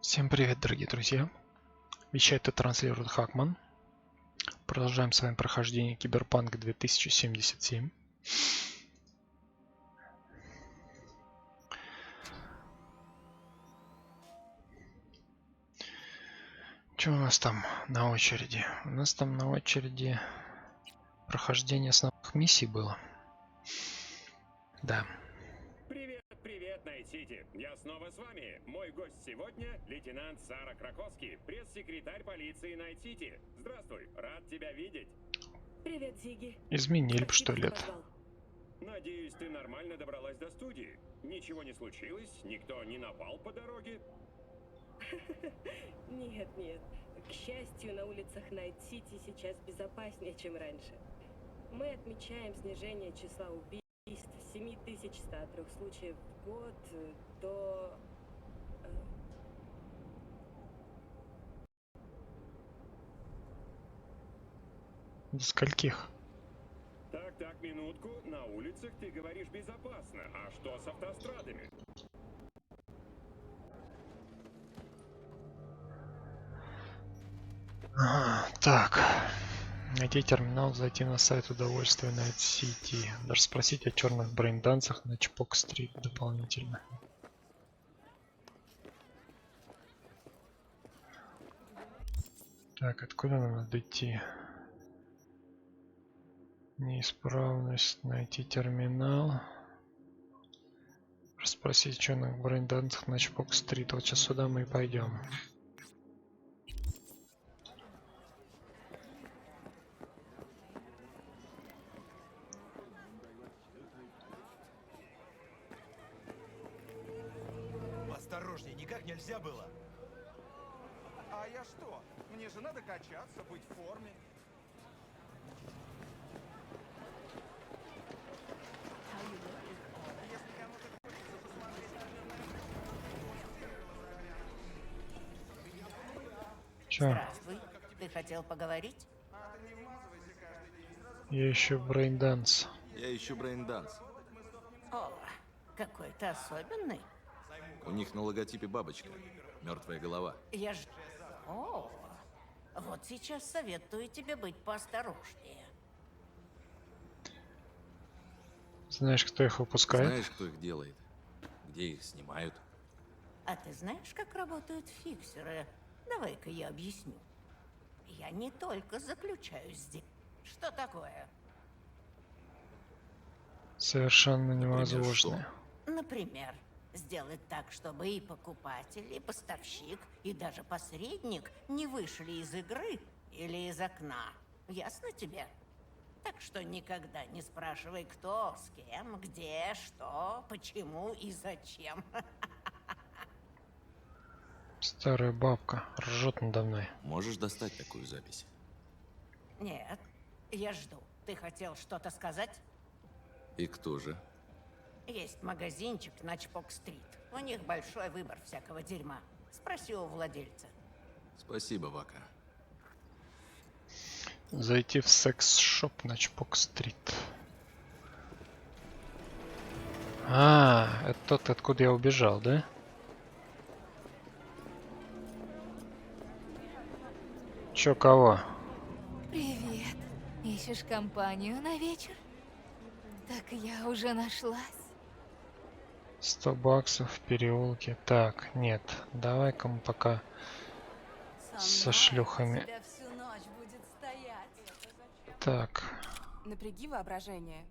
Всем привет, дорогие друзья! Вещает и транслирует Хакман. Продолжаем с вами прохождение Киберпанк 2077. Что у нас там на очереди? У нас там на очереди прохождение основных миссий было. Да. Привет, Найт-Сити. Я снова с вами. Мой гость сегодня — лейтенант Сара Краковский, пресс-секретарь полиции Найт-Сити. Здравствуй, рад тебя видеть. Привет, Зиги. Изменили бы, что ли, это? Надеюсь, ты нормально добралась до студии. Ничего не случилось? Никто не напал по дороге? Нет. К счастью, на улицах Найт-Сити сейчас безопаснее, чем раньше. Мы отмечаем снижение числа убийств с 7103 случаев в год до... До скольких? Так, минутку. На улицах ты говоришь безопасно. А что с автострадами? Так. Найти терминал, зайти на сайт удовольствия Найт-Сити. Даже спросить о черных брейндансах на Чпок-стрит дополнительно. Так, откуда нам надо идти? Неисправность, найти терминал. Спросить о черных брейндансах на Чпок-стрит. Вот сейчас сюда мы и пойдем. Осторожней, никак нельзя было. А я что? Мне же надо качаться, быть в форме. Если кому-то хочется посмотреть на Чё? Здравствуй. Ты хотел поговорить? Я ищу брейнданс. Я ищу брейнданс. О, какой ты особенный. У них на логотипе бабочка. Мертвая голова. Я ж... О, вот сейчас советую тебе быть поосторожнее. Знаешь, кто их выпускает? Знаешь, кто их делает? Где их снимают? А ты знаешь, как работают фиксеры? Давай-ка я объясню. Я не только заключаю здесь. Что такое? Совершенно Например, невозможно. Например, сделать так, чтобы и покупатель, и поставщик, и даже посредник не вышли из игры или из окна. Ясно тебе? Так что никогда не спрашивай, кто, с кем, где, что, почему и зачем. Старая бабка ржет надо мной. Можешь достать такую запись? Нет, я жду. Ты хотел что-то сказать? И кто же? Есть магазинчик на Чпок-стрит. У них большой выбор всякого дерьма. Спроси у владельца. Спасибо, Вака. Зайти в секс-шоп на Чпок-стрит. А, это тот, откуда я убежал, да? Чё, кого? Привет. Ищешь компанию на вечер? Так я уже нашлась. 100 баксов в переулке. Так, нет. Давай-ка мы пока со шлюхами. Тебя всю ночь будет стоять. Так. Напряги воображение.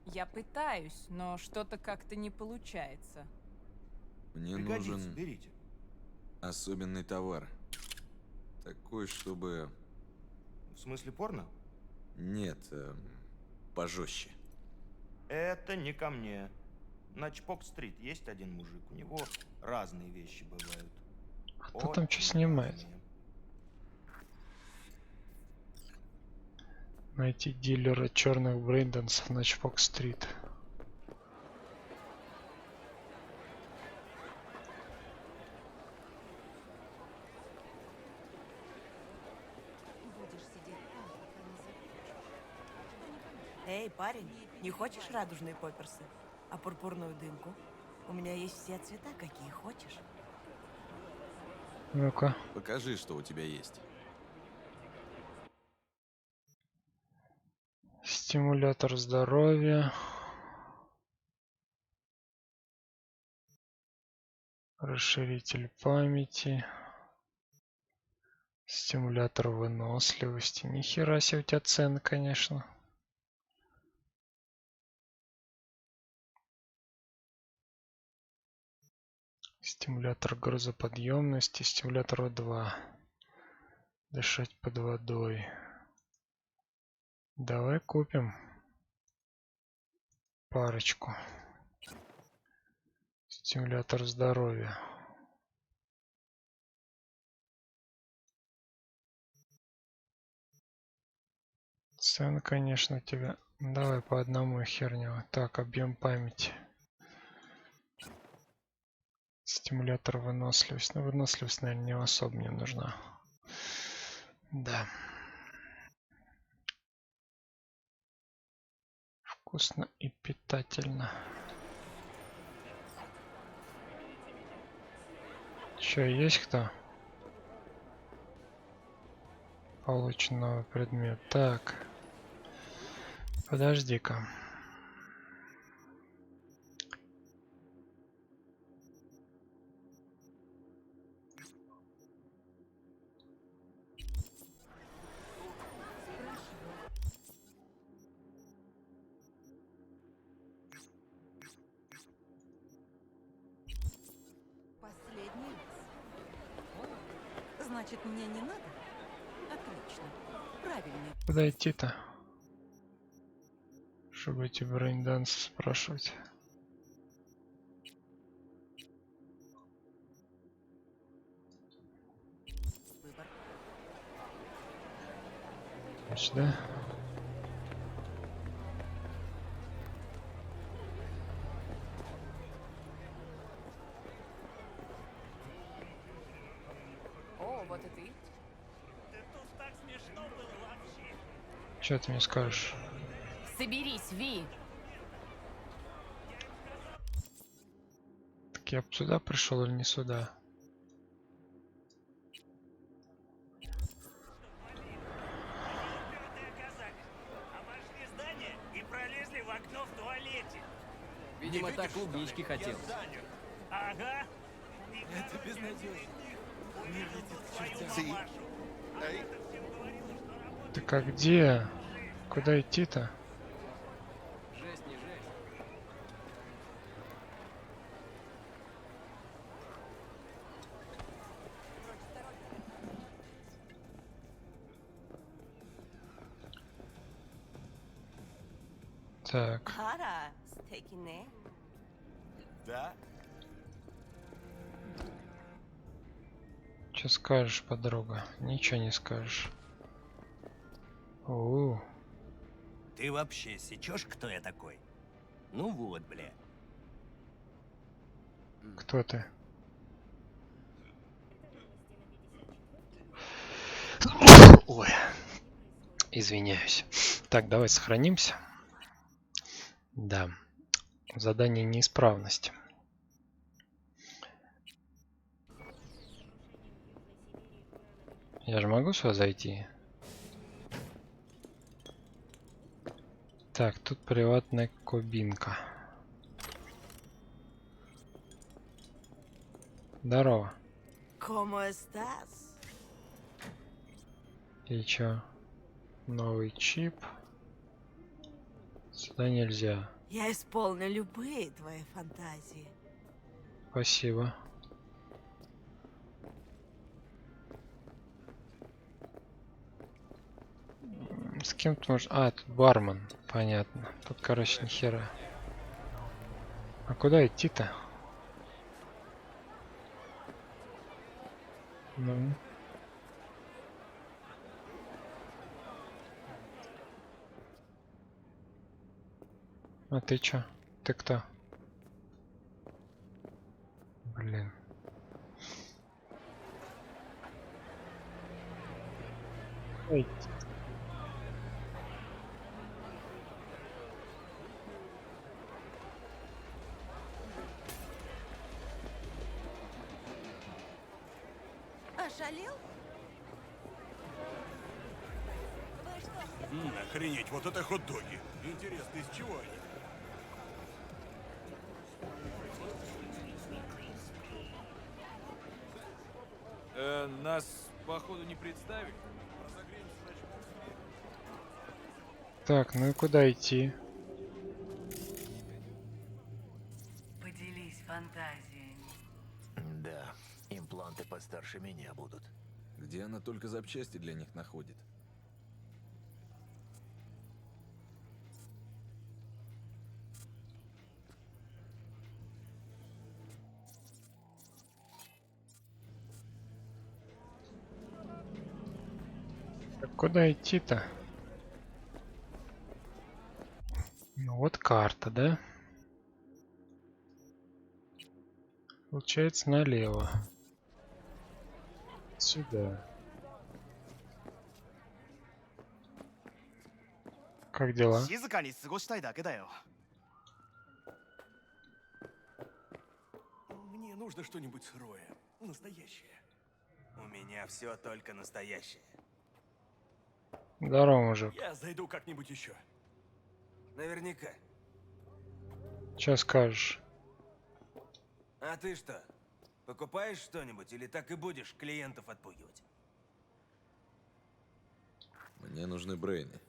Я пытаюсь, но что-то как-то не получается. Мне Пригодится, нужен берите. особенный товар. Такой, чтобы... В смысле порно? Нет, пожестче. Это не ко мне. На Чпок-стрит есть один мужик. У него разные вещи бывают. Кто там что Очень снимает? разные. Найти дилера черных брейндансов на Чпок-стрит. Эй, парень, не хочешь радужные попперсы? А пурпурную дымку? У меня есть все цвета, какие хочешь. Ну-ка. Покажи, что у тебя есть. Стимулятор здоровья. Расширитель памяти. Стимулятор выносливости. Нихера себе у тебя цены, конечно. Стимулятор грузоподъемности. Стимулятор 2. Дышать под водой. Давай купим парочку. Стимулятор здоровья. Цены, конечно, у тебя. Давай по одному херню. Так, объем памяти. Стимулятор выносливость. Ну, выносливость, наверное, не особо мне нужна. Да. Вкусно и питательно. Чё, есть кто? Получен новый предмет. Так. Подожди-ка. Последний раз. О, значит, мне не надо? Отлично. Правильно. Куда идти-то? Чтобы эти брейндансы спрашивать. Выбор. Сюда. О, вот и ты. Что ты мне скажешь? Соберись, Ви. Так я бы сюда пришел или не сюда? Видимо, так клубнички хотел. Так а где? Куда идти-то? Жесть не жесть. Так, Хара, стекине. Да? что скажешь, подруга? Ничего не скажешь. О, Ты вообще сечешь, кто я такой? Ну вот, бля. кто ты? Ой, извиняюсь. Так, давай сохранимся. Да. Задание неисправности. Я же могу сюда зайти? Так, тут приватная кабинка. Здорово. ¿Cómo estás? И чё? Новый чип. Сюда нельзя. Я исполню любые твои фантазии. Спасибо. С кем ты можешь... А, тут бармен. Понятно. Тут, короче, ни хера. А куда идти-то? Ну. А ты чё? Ты кто? Блин. Ой. ошалел? Вы что? Охренеть, вот это хот-доги. Интересно, из чего они? Нас, походу, не представили. Так, ну и куда идти? Поделись фантазиями. Да, импланты постарше меня будут. Где она только запчасти для них находит? Так куда идти-то? Ну вот карта, да? Получается налево. Сюда. Как дела? Мне нужно что-нибудь сырое, настоящее. У меня все только настоящее. Здорово, мужик. Я зайду как-нибудь еще. Наверняка. Что скажешь? А ты что, покупаешь что-нибудь или так и будешь клиентов отпугивать? Мне нужны брейны.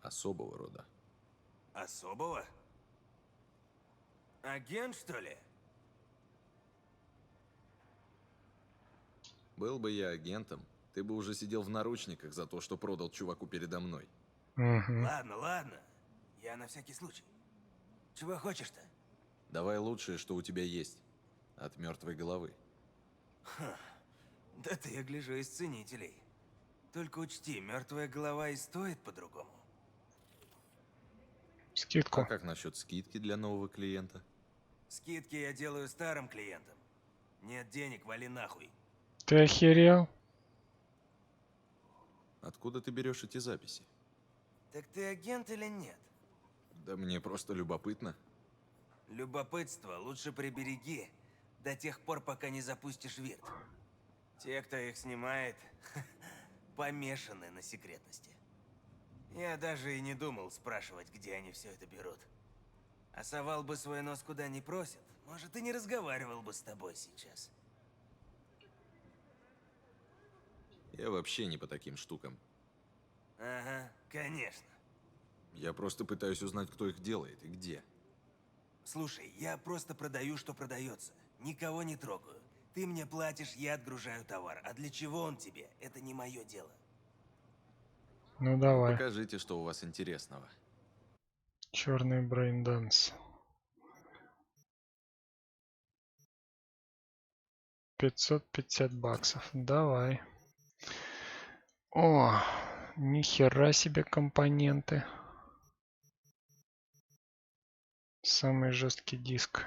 Особого рода. Особого? Агент, что ли? Был бы я агентом, ты бы уже сидел в наручниках за то, что продал чуваку передо мной. Угу. Ладно, ладно. Я на всякий случай. Чего хочешь-то? Давай лучшее, что у тебя есть. От мертвой головы. Ха. Да ты, я гляжу, из ценителей. Только учти, мертвая голова и стоит по-другому. Скидку. А как насчет скидки для нового клиента? Скидки я делаю старым клиентам. Нет денег, вали нахуй. Ты охерел? Откуда ты берешь эти записи? Так ты агент или нет? Да мне просто любопытно. Любопытство лучше прибереги до тех пор, пока не запустишь вирт. Те, кто их снимает, помешаны на секретности. Я даже и не думал спрашивать, где они все это берут. А совал бы свой нос куда не просят, может, и не разговаривал бы с тобой сейчас. Я вообще не по таким штукам. Ага, конечно. Я просто пытаюсь узнать, кто их делает и где. Слушай, я просто продаю, что продается. Никого не трогаю. Ты мне платишь, я отгружаю товар. А для чего он тебе? Это не мое дело. Ну давай. Покажите, что у вас интересного. Черный брейнданс. 550 баксов. Давай. О, нихера себе компоненты. Самый жесткий диск.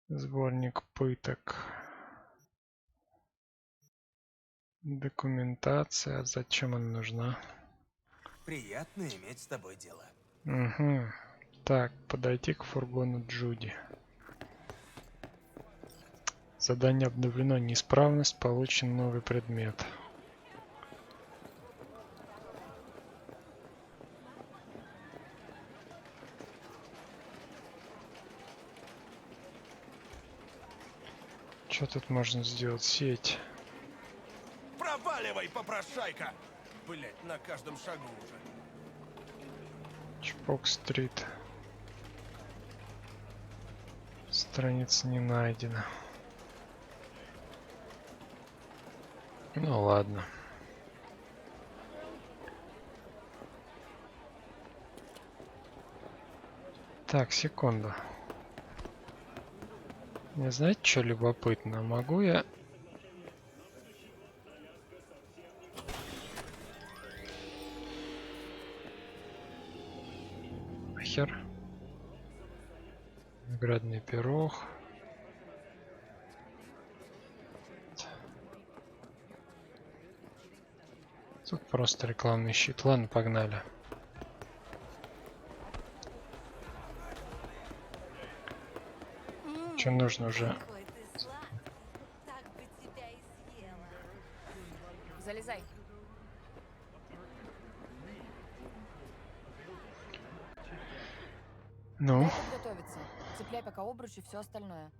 Сборник пыток. Документация. Зачем она нужна? Приятно иметь с тобой дело. Угу. Так, подойти к фургону Джуди. Задание обновлено. Неисправность. Получен новый предмет. Что тут можно сделать? Сеть. Проваливай, попрошайка! Блять, на каждом шагу уже. Чпок-стрит. Страница не найдена. Ну ладно. Так, секунду. Не знаете, что любопытно? Могу я... Хер. Наградный пирог. Тут просто рекламный щит. Ладно, погнали. Что нужно уже? Какой ты сладкий. Так Ну, Дай подготовиться. Цепляй пока обруч и все остальное.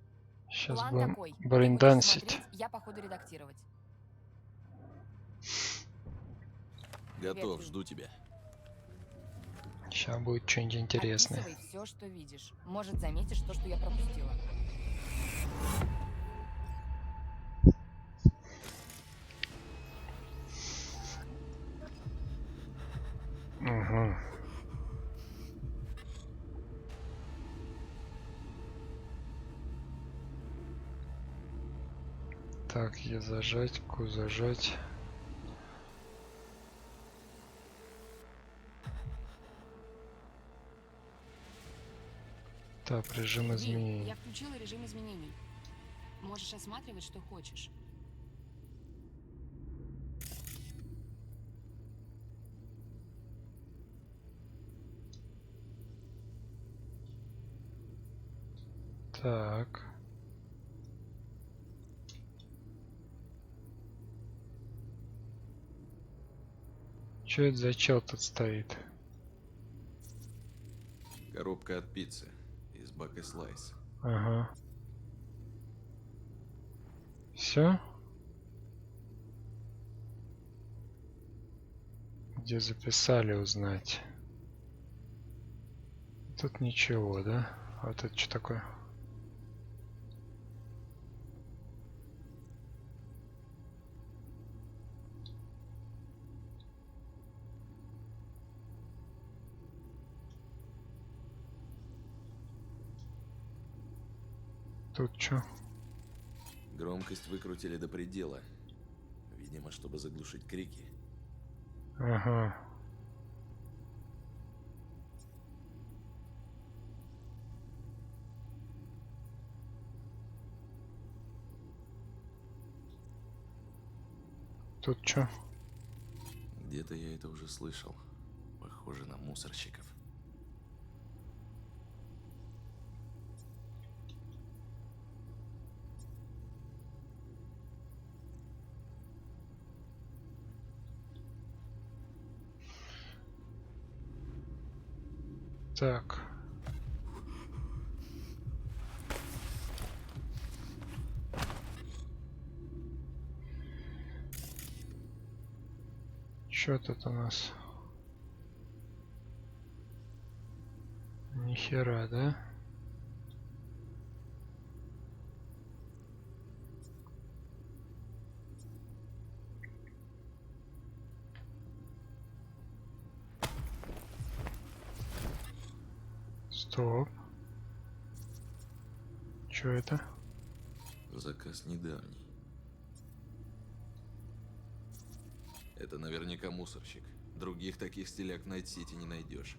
сейчас План будем такой. Ты будешь брейндансить. смотреть, я по ходу редактировать. Готов, Привет, жду тебя. Сейчас будет что-нибудь интересное. Описывай все, что видишь. Может, заметишь то, что я пропустила. Угу. Так, я зажать, ку зажать. Так, режим Ви, изменений. я включила режим изменений. Можешь осматривать, что хочешь. Так. Что это за чел тут стоит? Коробка от пиццы из Bucky Slice. Ага. Все? Где записали узнать? Тут ничего, да? А вот это что такое? Тут что? Громкость выкрутили до предела. Видимо, чтобы заглушить крики. Ага. Тут что? Где-то я это уже слышал. Похоже на мусорщиков. Так. Что тут у нас? Ни хера, да? Стоп. Что это? Заказ недавний. Это наверняка мусорщик. Других таких стиляк в Найт-Сити не найдешь.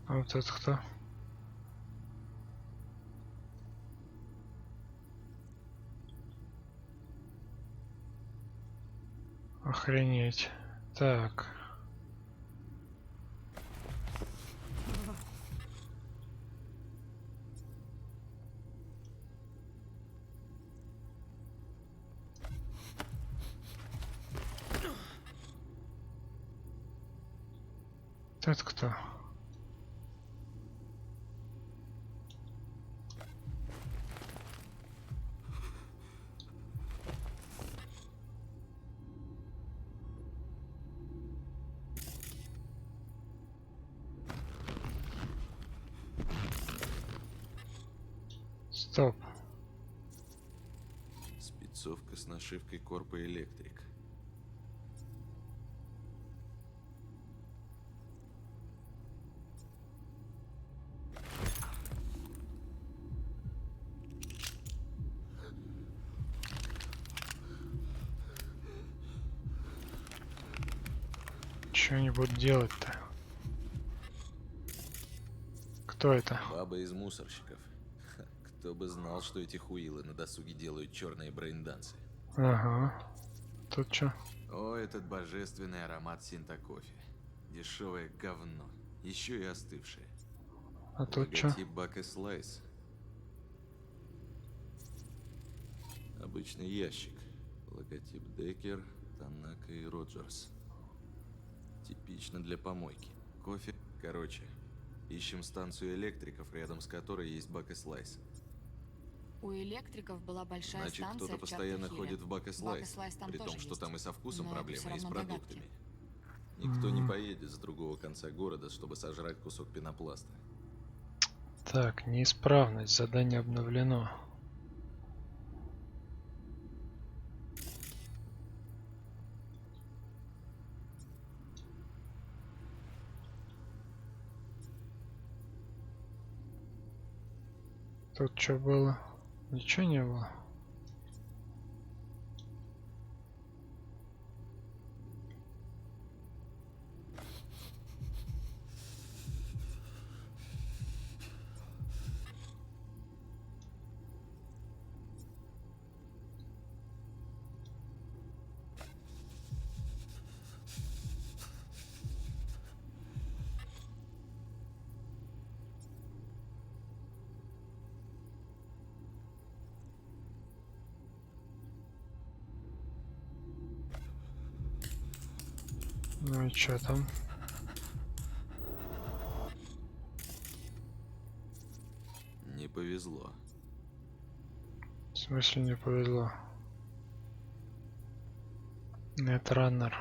А вот это кто? Охренеть. Так. Это кто? Стоп. Спецовка с нашивкой Корпо Электрик. Что они будут делать-то? Кто это? Баба из мусорщиков. Ха, кто бы знал, что эти хуилы на досуге делают черные брейндансы. Ага. Тут что? О, этот божественный аромат синта кофе. Дешевое говно. Еще и остывшее. А тут что? Логотип Bucky Slice. Обычный ящик. Логотип Деккер, Танака и Роджерс. Типично для помойки. Кофе, короче, Ищем станцию электриков, рядом с которой есть Бак и Слайс. У электриков была большая Значит, станция кто-то в постоянно Чартерхилле. ходит в Бак и Слайс, Слайс там при том, тоже что есть. там и со вкусом Но это проблемы, всё и с равно догадки. продуктами. Никто не поедет с другого конца города, чтобы сожрать кусок пенопласта. Так, неисправность. Задание обновлено. Тут что было? Ничего не было. Ну и что там? Не повезло. В смысле не повезло? Нетраннер.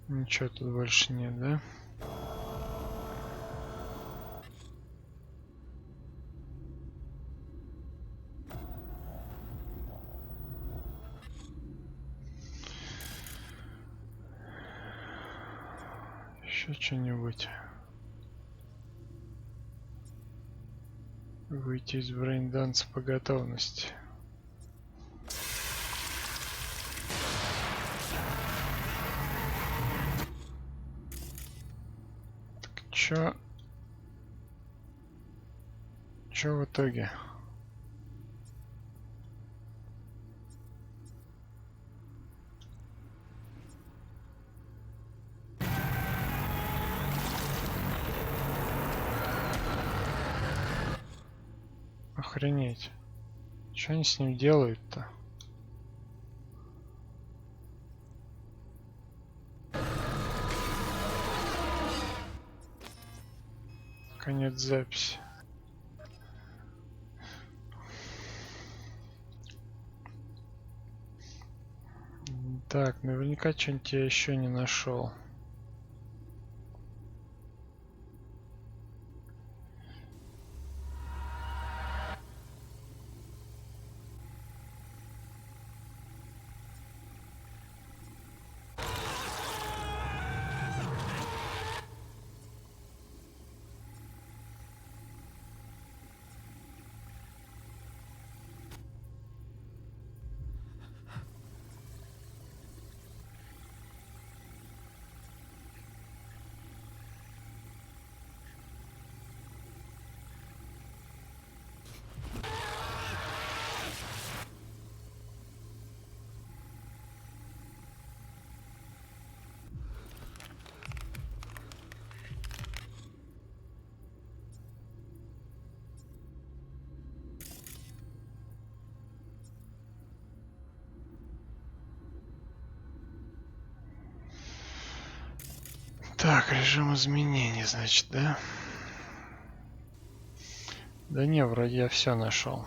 Ничего тут больше нет, да? Еще что-нибудь. Выйти из брейнданса по готовности. Так чё в итоге? Охренеть. Что они с ним делают-то? Конец записи. Так, наверняка что-нибудь я еще не нашел. Так, режим изменений, значит, да? Да не, вроде я все нашел.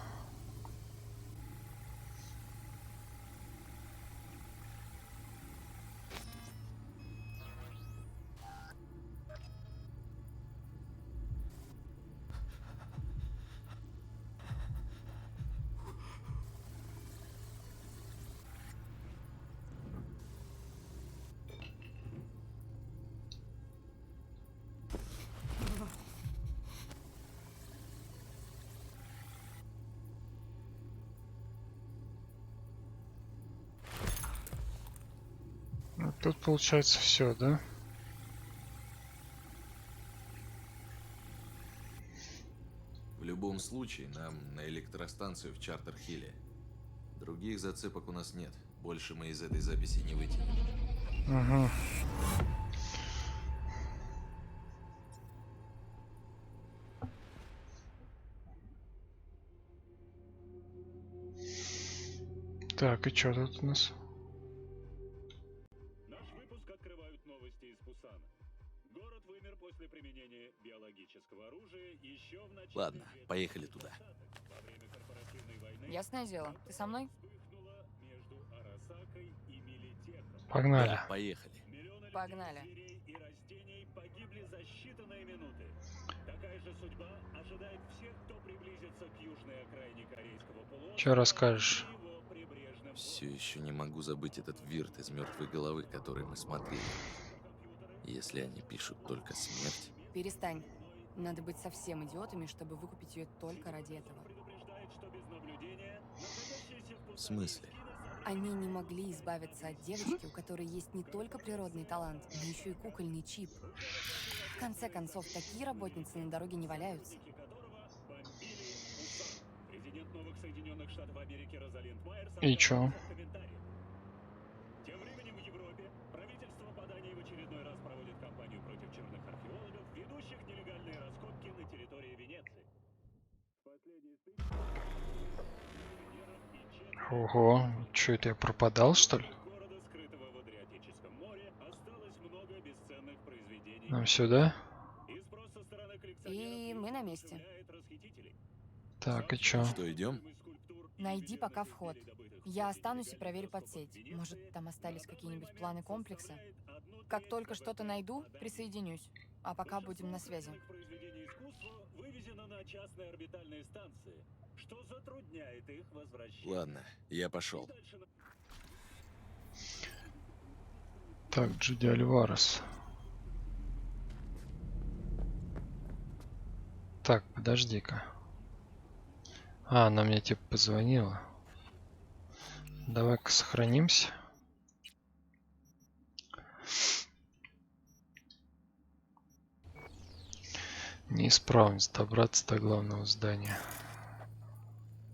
Тут получается все, да? В любом случае, нам на электростанцию в Чартерхилле. Других зацепок у нас нет. Больше мы из этой записи не вытянем. Угу. Так, и что тут у нас? Наш выпуск открывают новости из Пусана. Город вымер после применения биологического оружия еще в начале. Ладно, поехали туда. Во время корпоративной войны Ясное дело. Ты со мной? вспыхнуло между Арасакой и Милитехом. Погнали. Да, поехали. Миллионы Погнали. людей, зверей и растений погибли за считанные минуты. Такая же судьба ожидает всех, кто приблизится к южной окраине Корейского полуострова. Что расскажешь? и его прибрежным Все еще не могу забыть этот вирт из мертвой головы, который мы смотрели. Если они пишут только смерть. Перестань. Надо быть совсем идиотами, чтобы выкупить ее только ради этого. предупреждает, что без наблюдения находящиеся в В смысле? Они не могли избавиться от девочки, у которой есть не только природный талант, но еще и кукольный чип. В конце концов, такие работницы на дороге не валяются. которого бомбили Пусан. Президент новых Соединенных Штатов Америки Розалинд Майерс И чё? отказался от комментариев. Тем временем в Европе правительство по Дании в очередной раз проводит кампанию против черных археологов, ведущих нелегальные раскопки на территории Венеции. В последней стычке Ого, что это я пропадал, что ли? города, скрытого в Адриатическом море, осталось много бесценных произведений. Нам сюда? И спрос со стороны И коллекционеров мы на месте. оживляет расхитителей. Так, и чё? Что, идем? Найди пока вход. Я останусь и проверю подсеть. Может, там остались какие-нибудь планы комплекса? Как только что-то найду, присоединюсь. А пока будем на связи. Произведение искусства вывезено на частные орбитальные станции, что затрудняет их возвращение. Ладно, я пошел. Так, Джуди Альварес. Так, подожди-ка. А, она мне типа позвонила. Давай-ка сохранимся. Неисправность добраться до главного здания.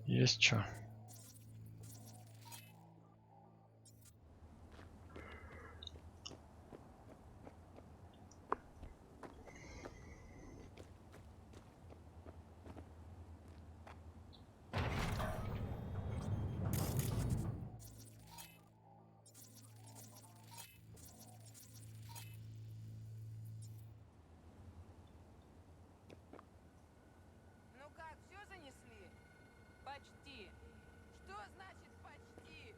Есть что? Ну как, все занесли? Почти. Что значит почти?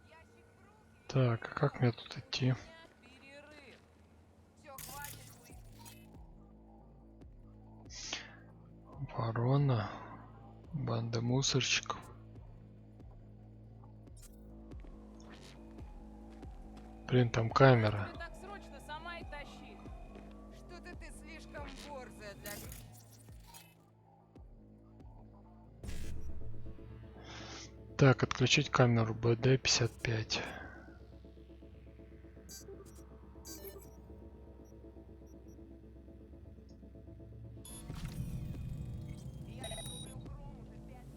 Ящик в руки. Так, а как мне тут идти? Перерыв. Все, хватит Ворона. Банда мусорщиков. Блин, там камера. так срочно, сама и тащи. Что-то ты слишком борзая для... Так, отключить камеру БД-55.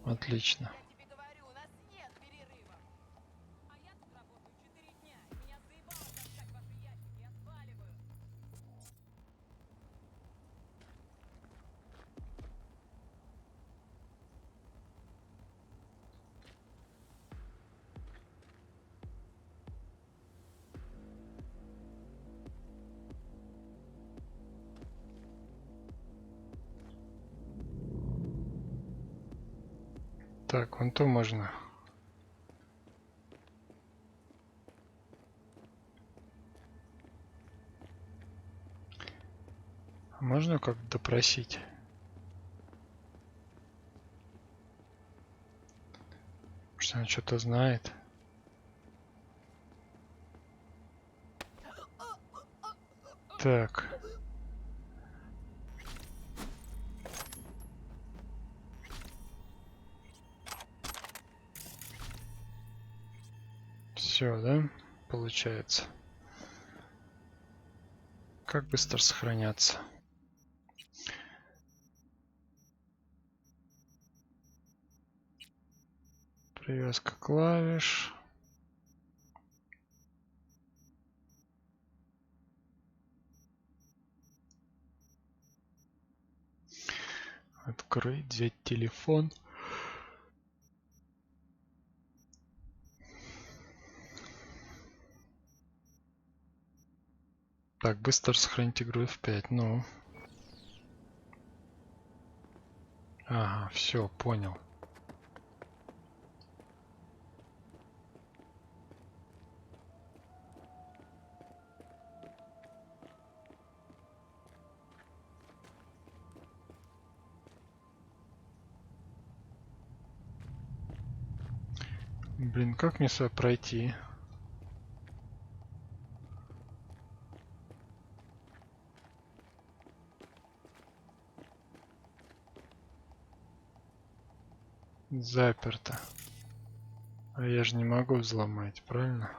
Отлично. Я тебе говорю, у нас нет перерыва. А я тут работаю 4 дня. Меня заебало таскать ваши ящики. Я сваливаю. Так, вон то можно. А можно как-то допросить? Может, она что-то знает? Так. Все, да? Получается. Как быстро сохраняться? Привязка клавиш. Открыть, взять телефон. Так, быстро сохранить игру F5. Ну. Ага, все, понял. Блин, как мне сюда пройти? Заперто. А я же не могу взломать, правильно?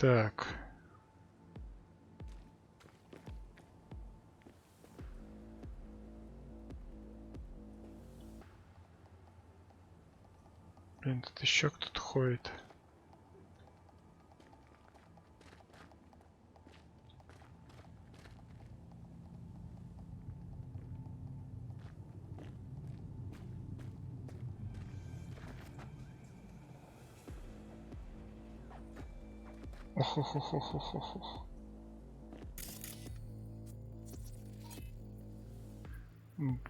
Так. Блин, тут еще кто-то ходит. Ох.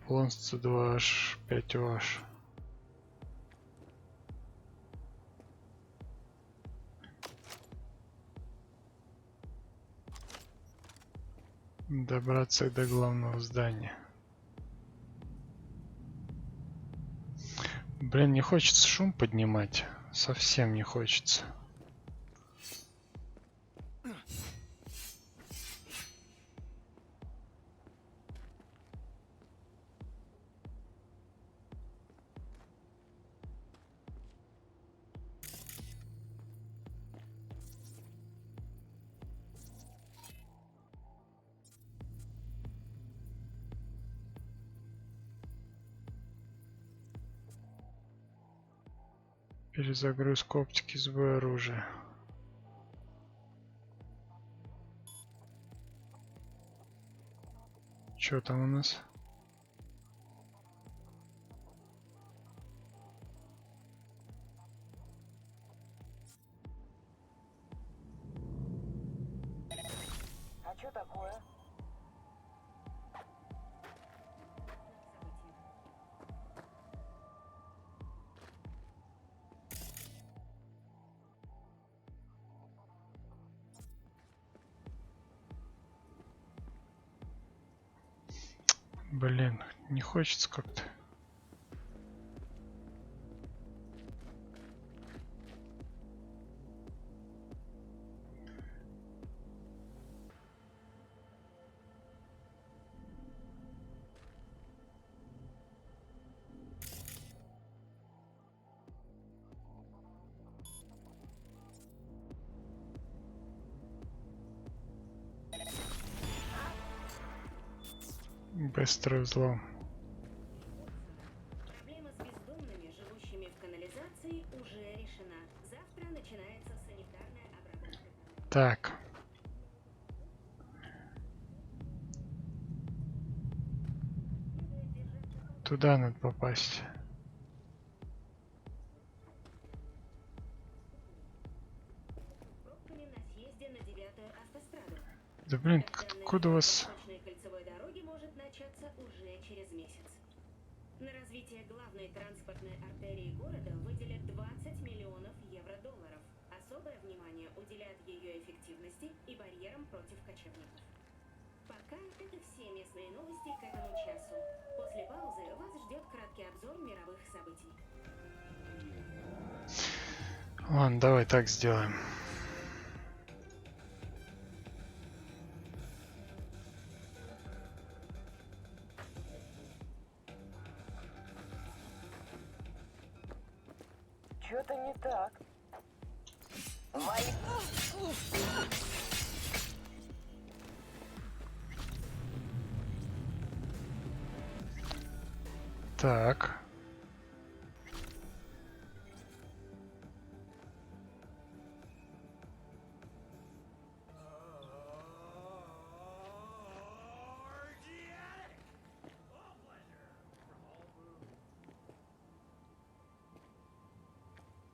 Полностью 2H, 5OH. Добраться до главного здания. Блин, не хочется шум поднимать. Совсем не хочется. Перезагрузка оптики, сбой оружия. Что там у нас? А что такое? Блин, не хочется как-то. Быстрый взлом. Проблема с бездомными, живущими в канализации, уже решена. Завтра начинается санитарная обработка. Так. Туда надо попасть. Пробками на съезде на 9-ю автостраду. Да блин, откуда у вас... Восточной кольцевой дороги может начаться уже через месяц. На развитие главной транспортной артерии города выделят 20 миллионов евро-долларов. Особое внимание уделят ее эффективности и барьерам против кочевников. Пока это все местные новости к этому часу. После паузы вас ждет краткий обзор мировых событий. Ладно, давай так сделаем. Что-то не так. Так.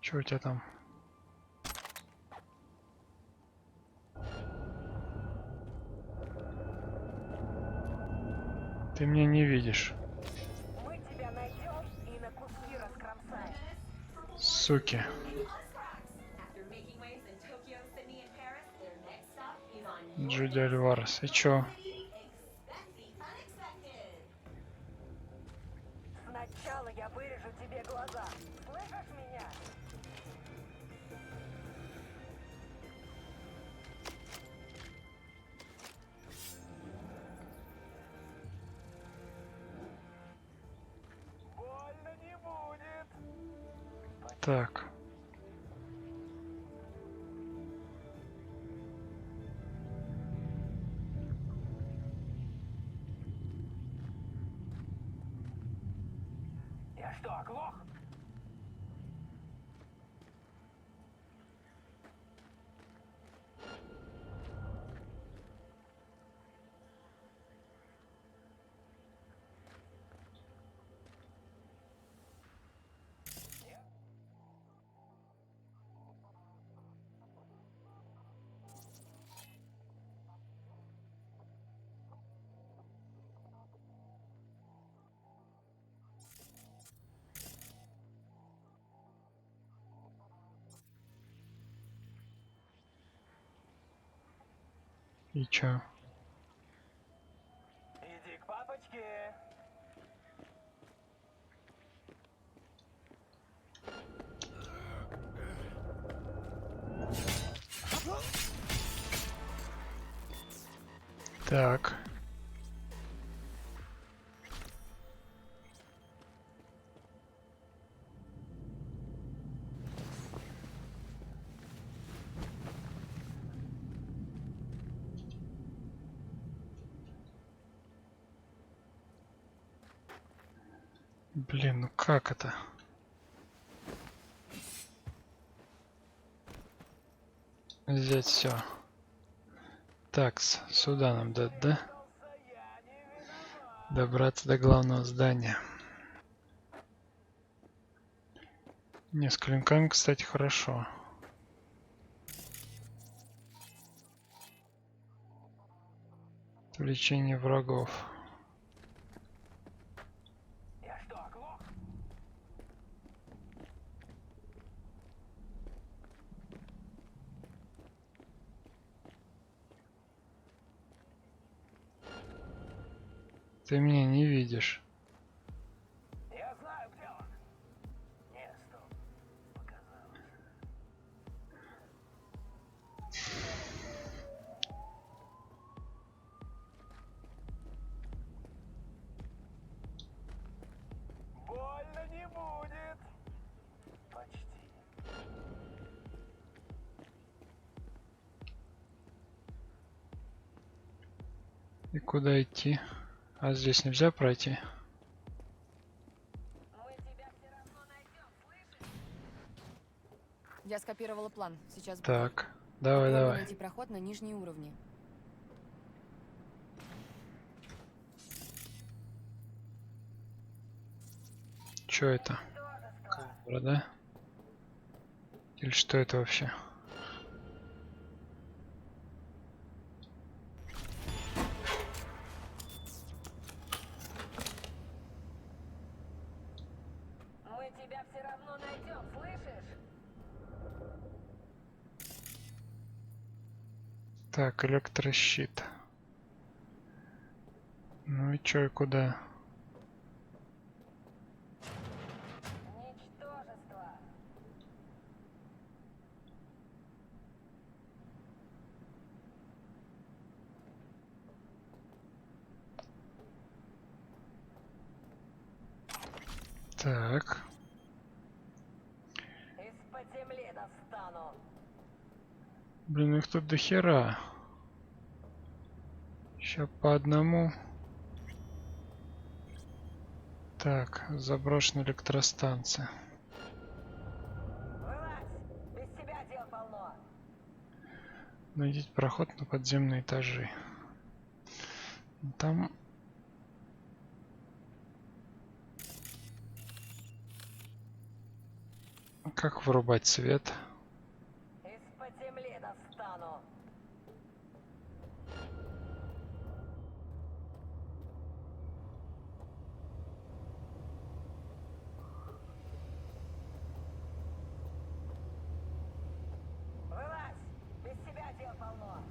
Чё у тебя там? Ты меня не видишь. Мы тебя найдем и на куски раскромсаем. Суки. Джуди Альварес. И чё? Сначала я вырежу тебе глаза. Слышишь меня? Больно не будет. Так. Я что, оглох? И чё? Иди к папочке. Так. Блин, ну как это? Взять все. Так, сюда нам дать, да? Добраться до главного здания. Не, с клинками, кстати, хорошо. Отвлечение врагов. Я что, оглох? Ты меня не видишь. Я знаю, где он. Не, стоп. Показалось. Больно не будет. Почти. И куда идти? А здесь нельзя пройти? Мы тебя все равно найдем, слышишь? Я скопировала план. Сейчас буду. Так, давай, Попробую давай. найти проход на нижние уровни. Чё это? Камера, да? Или что это вообще? Мы тебя все равно найдем, слышишь? Так, электрощит. Ну и чё, и куда? Ничтожество. Так. Из-под земли достану. Блин, их тут до хера. Сейчас по одному. Так, заброшенная электростанция. Вылазь! Без тебя дел полно. Найдите проход на подземные этажи. Там... Как вырубать свет? Из-под земли достану. Вылазь! Без тебя дел полно.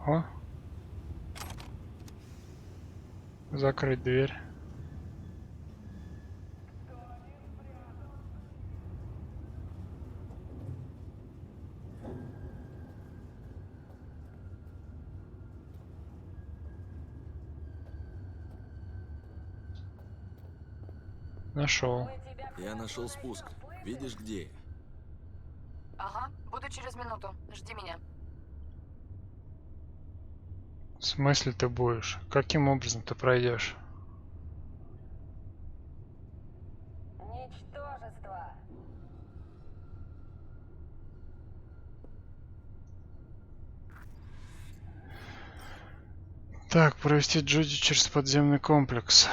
О! Закрыть дверь. Нашел. Я нашел спуск. Видишь, где я? Ага, буду через минуту. Жди меня. В смысле ты будешь? Каким образом ты пройдешь? Ничтожество. Так, провести Джуди через подземный комплекс.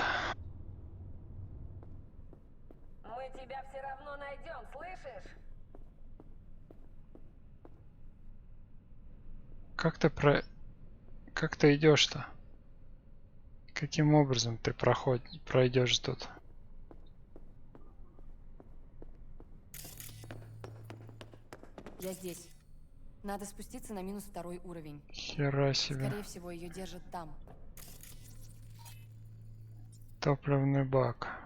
Мы тебя все равно найдем, слышишь? Как ты идешь-то? Каким образом ты пройдешь тут? Я здесь. Надо спуститься на -2 уровень. Хера себе. Скорее всего, ее держат там. Топливный бак.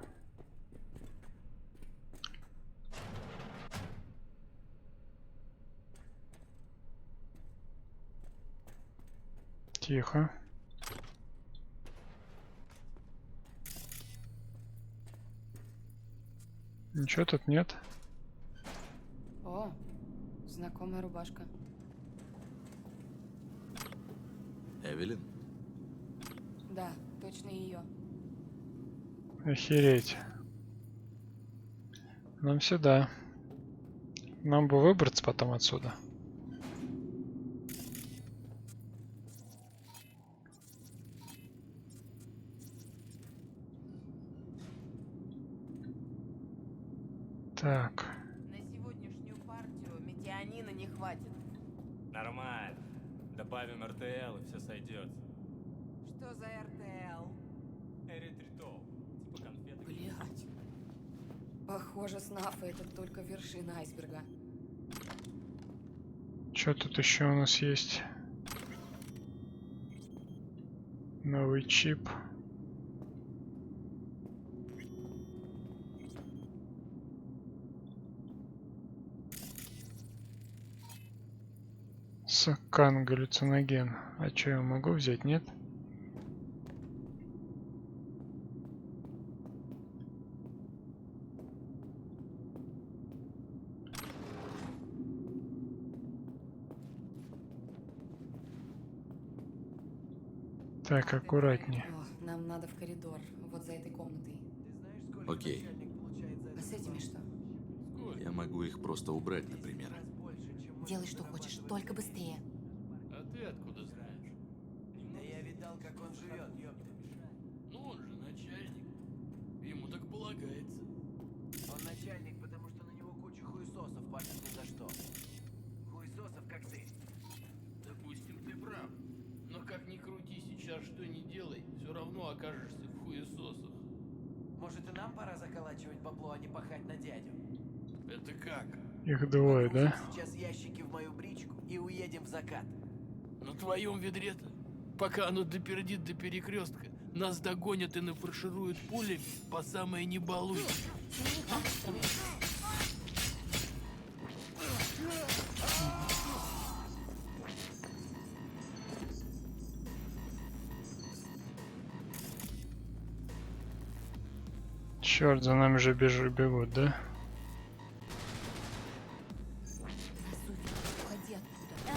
Тихо. Ничего тут нет. О, знакомая рубашка. Эвелин? Да, точно ее. Охереть. Нам сюда. Нам бы выбраться потом отсюда. Так. На сегодняшнюю партию метионина не хватит. Нормально. Добавим РТЛ и все сойдет. Что за РТЛ? Эритритол. Типа конфеты. Блять. Похоже, снафы это только вершина айсберга. Что тут еще у нас есть? Новый чип. Сакан галлюциноген. А что, я могу взять, нет? Так, аккуратнее. О, нам надо в коридор, вот за этой комнатой. Окей. А с этими что? Я могу их просто убрать, например. Делай, что хочешь, только быстрее. А ты откуда знаешь? Да я видал, как он живет, ёпта. Ну он же начальник. Ему так полагается. Он начальник, потому что на него куча хуесосов пашет ни за что. Хуесосов, как ты. Допустим, ты прав. Но как ни крути сейчас, что ни делай, все равно окажешься в хуесосах. Может, и нам пора заколачивать бабло, а не пахать на дядю? Это как? Их двое, да? Сейчас ящики в мою бричку и уедем в закат. На твоем ведре-то, пока оно допердит до перекрестка, нас догонят и нафаршируют пулями по самое не балуй. Черт, за нами же бегут, да? Уходи оттуда.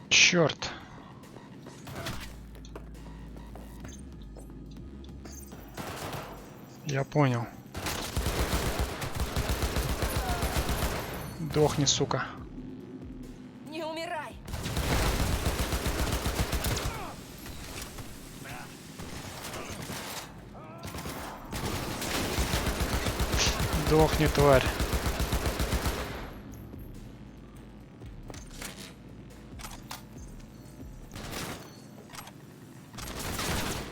Черт! Я понял. Дохни, сука. Не умирай! Сдохни, тварь.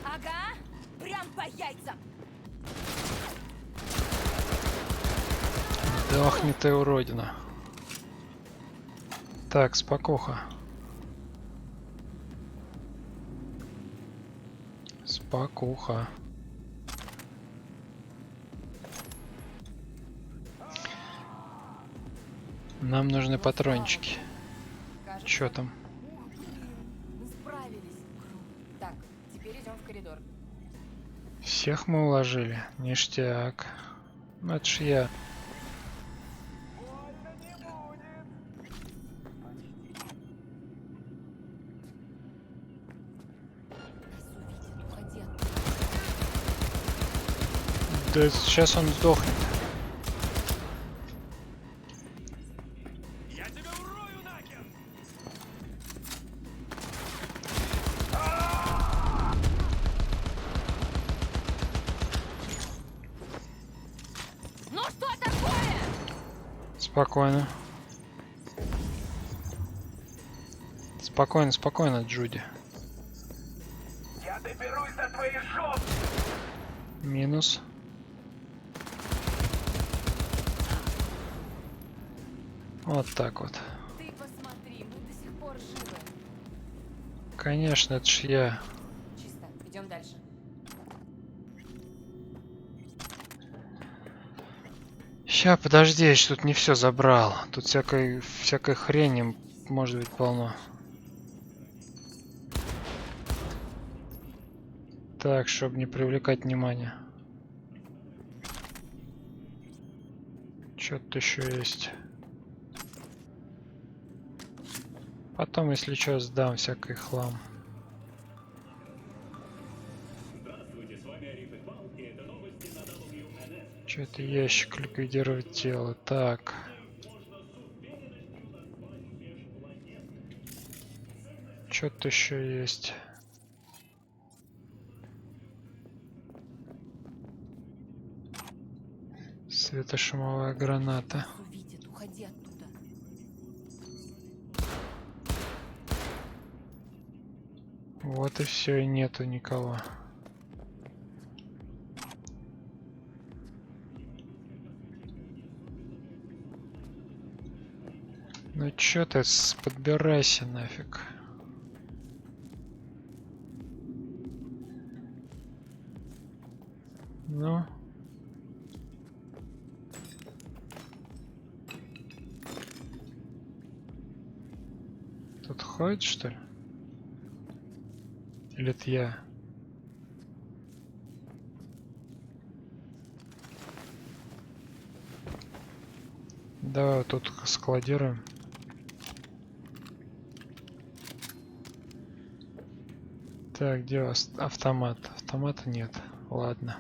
Ага, прям по яйцам. Сдохни ты, уродина. Так, спокуха. Спокуха. Нам нужны патрончики. Кажется, Чё там? Ух, блин, мы справились. Круто. Так, теперь идем в коридор. Всех мы уложили. Ништяк. Ну это ж я. Нас увидят, уходи оттуда. Да сейчас он сдохнет. Я тебя урою нахер! Ну что такое? Спокойно. Спокойно, спокойно, Джуди. Я доберусь до твоей жопы! Минус. Вот так вот. Ты посмотри, мы до сих пор живы. Конечно, это ж я. Чисто, идем дальше. Ща, подожди, я еще тут не все забрал. Тут всякой хрени может быть полно. Так, чтобы не привлекать внимание. Что-то еще есть. Потом, если что, сдам всякий хлам. Здравствуйте, с вами Ариф Икбал, и это новости на WNS. Что-то ящик ликвидировать тело. Так. Что-то еще есть. Светошумовая граната. Нас увидят, уходи оттуда. Вот и все, и нету никого. Ну чё ты, подбирайся нафиг. Ну. Тут ходит, что ли? Или это я? Давай вот тут складируем. Так, где у вас автомат? Автомата нет. Ладно.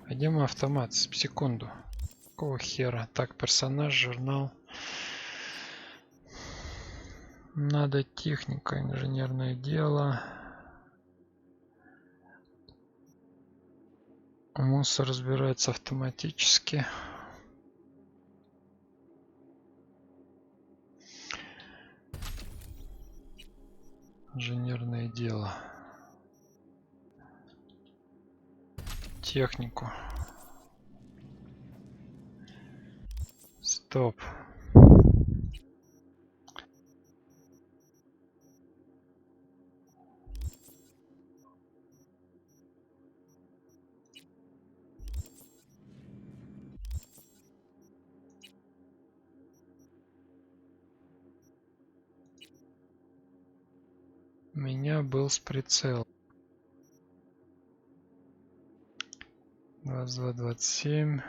А где мой автомат? Секунду. Какого хера? Так, персонаж, журнал. Надо техника, инженерное дело. Мусор разбирается автоматически. Инженерное дело. Технику. Стоп. У меня был с прицел. 22, 27.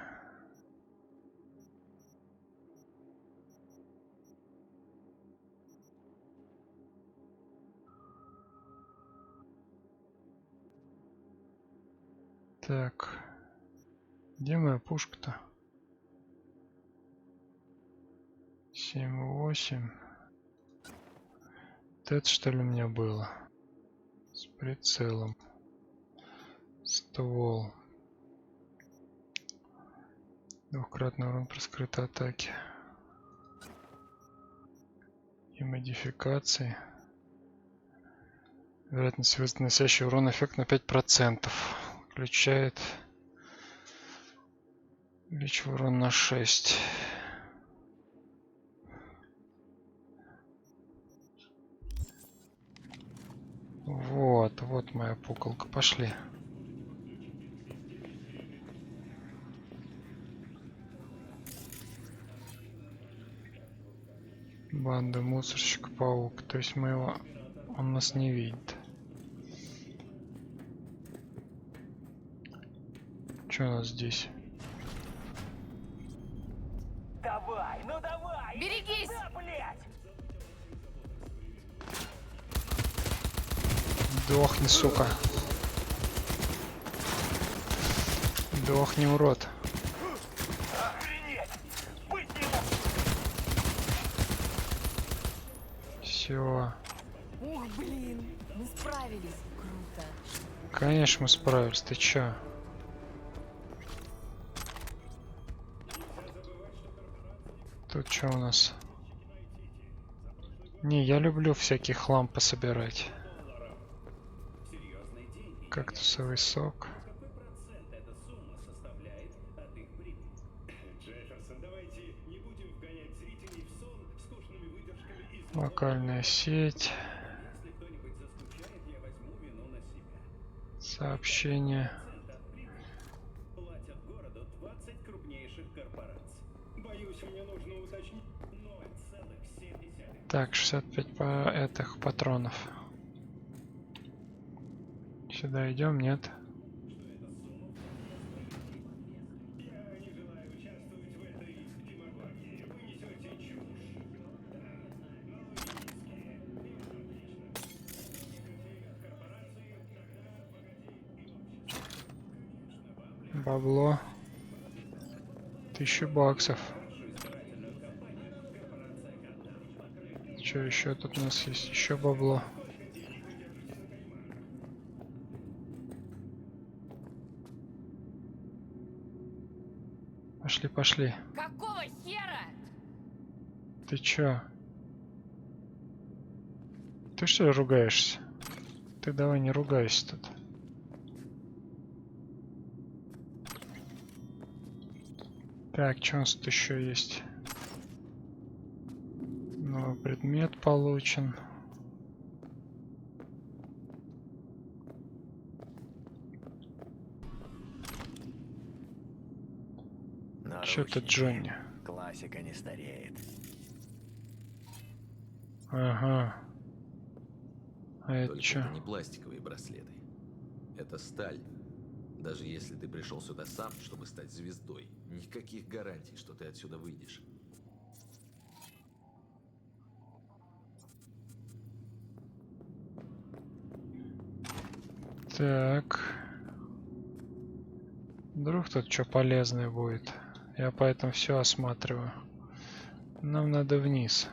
Так. Где моя пушка-то? 7, 8. Вот это что ли у меня было? С прицелом. Ствол. Двухкратный урон при скрытой атаке. И модификации. Вероятность вызвать наносящий урон эффект на 5%. Включает увеличивает урон на 6. Вот моя пуколка. Пошли. Банда мусорщик паук. То есть мы его... Он нас не видит. Что у нас здесь? Давай, ну давай! Берегись! Да, блядь! Дохни, сука. Дохни, урод. Охренеть! Быть не может! Все. Ух, блин, мы справились. Круто. Конечно, мы справились. Ты чё? Тут что у нас? Не, я люблю всякий хлам пособирать. Кактусовый сок. Локальная сеть. Сообщение. Так, 65 этих патронов. Сюда идем, нет? Бабло. 1000 баксов. Что еще тут у нас есть? Еще бабло. Пошли, пошли. Какого хера? Ты чё? Ты что ли ругаешься? Ты давай не ругайся тут. Так, что у нас тут еще есть? Новый предмет получен. Что тут Джонни? Классика не стареет. Ага. А это Только что? это не пластиковые браслеты. Это сталь. Даже если ты пришел сюда сам, чтобы стать звездой, никаких гарантий, что ты отсюда выйдешь. Так. Вдруг тут что полезное будет. Я поэтому все осматриваю. Нам надо вниз.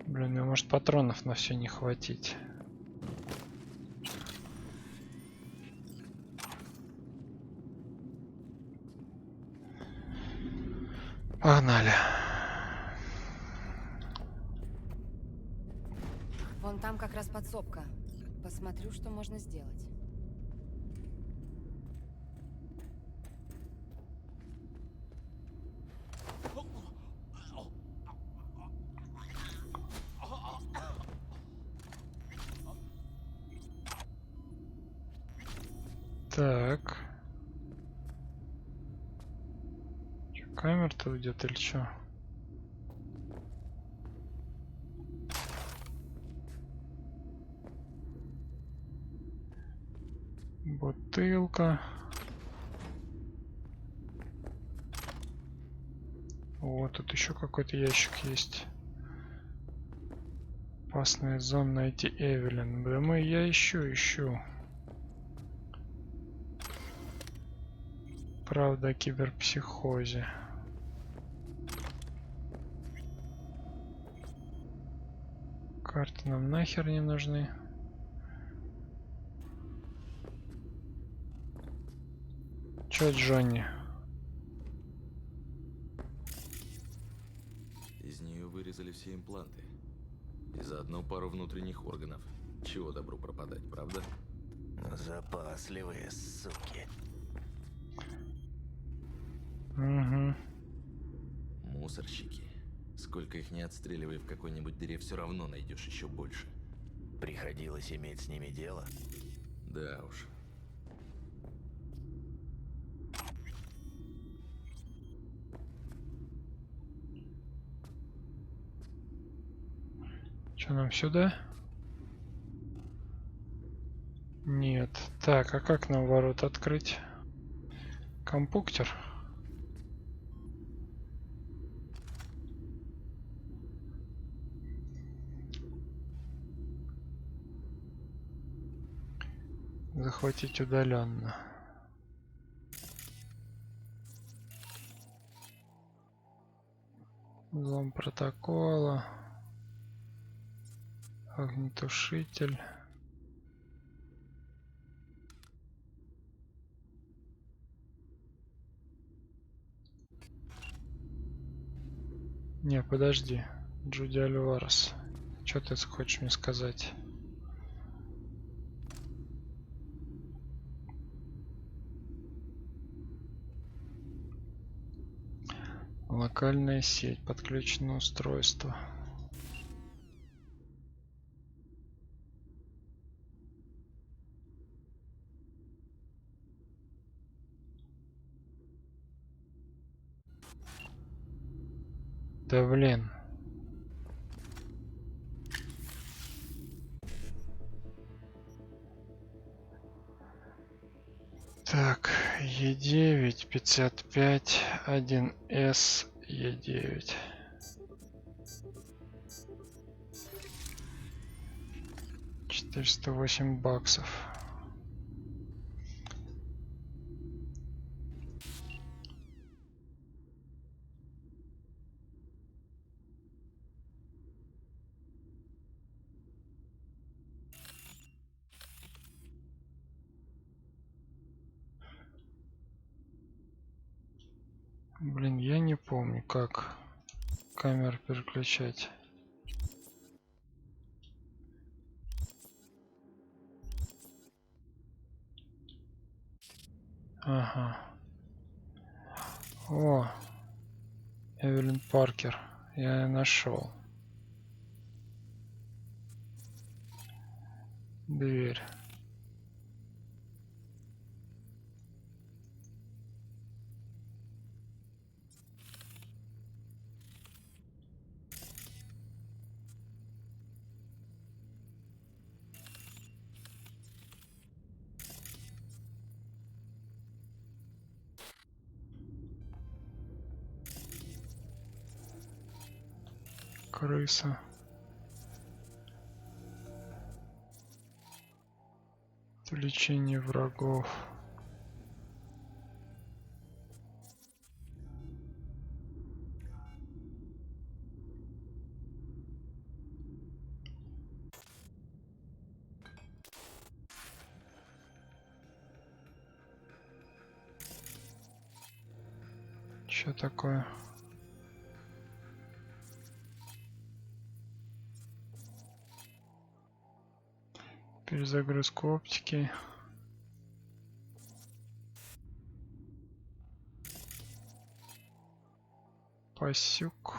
Блин, мне может патронов на все не хватить. Погнали. Вон там как раз подсобка. Посмотрю, что можно сделать. Так. Чё, камера-то уйдет или что? Бутылка. Вот тут еще какой-то ящик есть. Опасная зона, найти Эвелин. Да я ищу. Правда о киберпсихозе. Карты нам нахер не нужны. Чё, Джонни? Из нее вырезали все импланты. И заодно пару внутренних органов. Чего добру пропадать, правда? Запасливые суки. Угу. Мусорщики. Сколько их не отстреливай в какой-нибудь дыре, все равно найдешь еще больше. Приходилось иметь с ними дело. Да уж. Что нам сюда? Нет. Так, а как нам ворот открыть? Компьютер? Захватить удаленно. Взлом протокола. Огнетушитель. Не, подожди. Джуди Альварес. Что ты хочешь мне сказать? Локальная сеть. Подключено устройство. Да блин. Так, Е9, 55, 1С, Е9. $408. Блин, я не помню, как камеру переключать. Ага. О, Эвелин Паркер. Я нашел. Дверь. Крыса. Отвлечение врагов. Что такое? Перезагрузка оптики. Пасюк.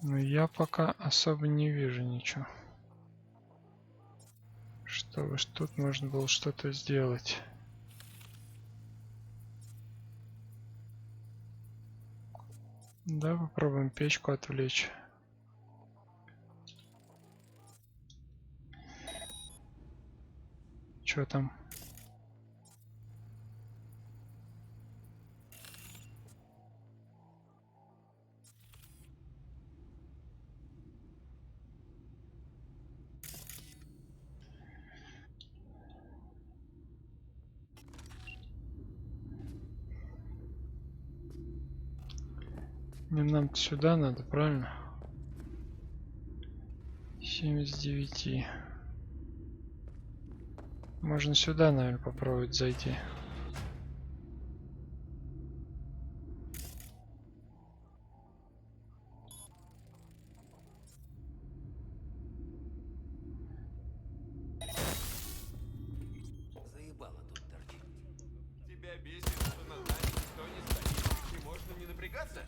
Но я пока особо не вижу ничего. Чтобы тут можно было что-то сделать. Да, попробуем печку отвлечь. Что там? Не, нам сюда надо, правильно? 7 из 9. Можно сюда, наверное, попробовать зайти. Заебало тут торчать. Тебя бесит, что над нами никто не стоит. И можно не напрягаться?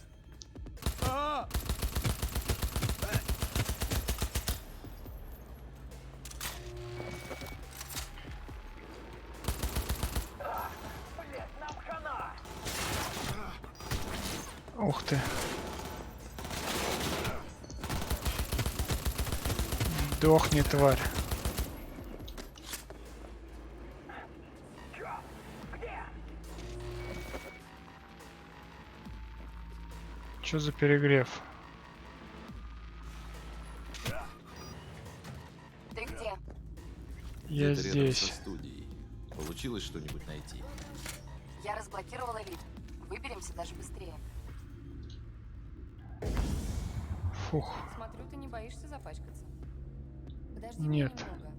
Ух ты. Дохни, тварь. Чё за перегрев? Ты где? Я Где-то рядом здесь. со студией. Получилось что-нибудь найти? Я разблокировала лифт. Выберемся даже быстрее. Фух. Смотрю, ты не боишься запачкаться. Подожди Нет. меня немного.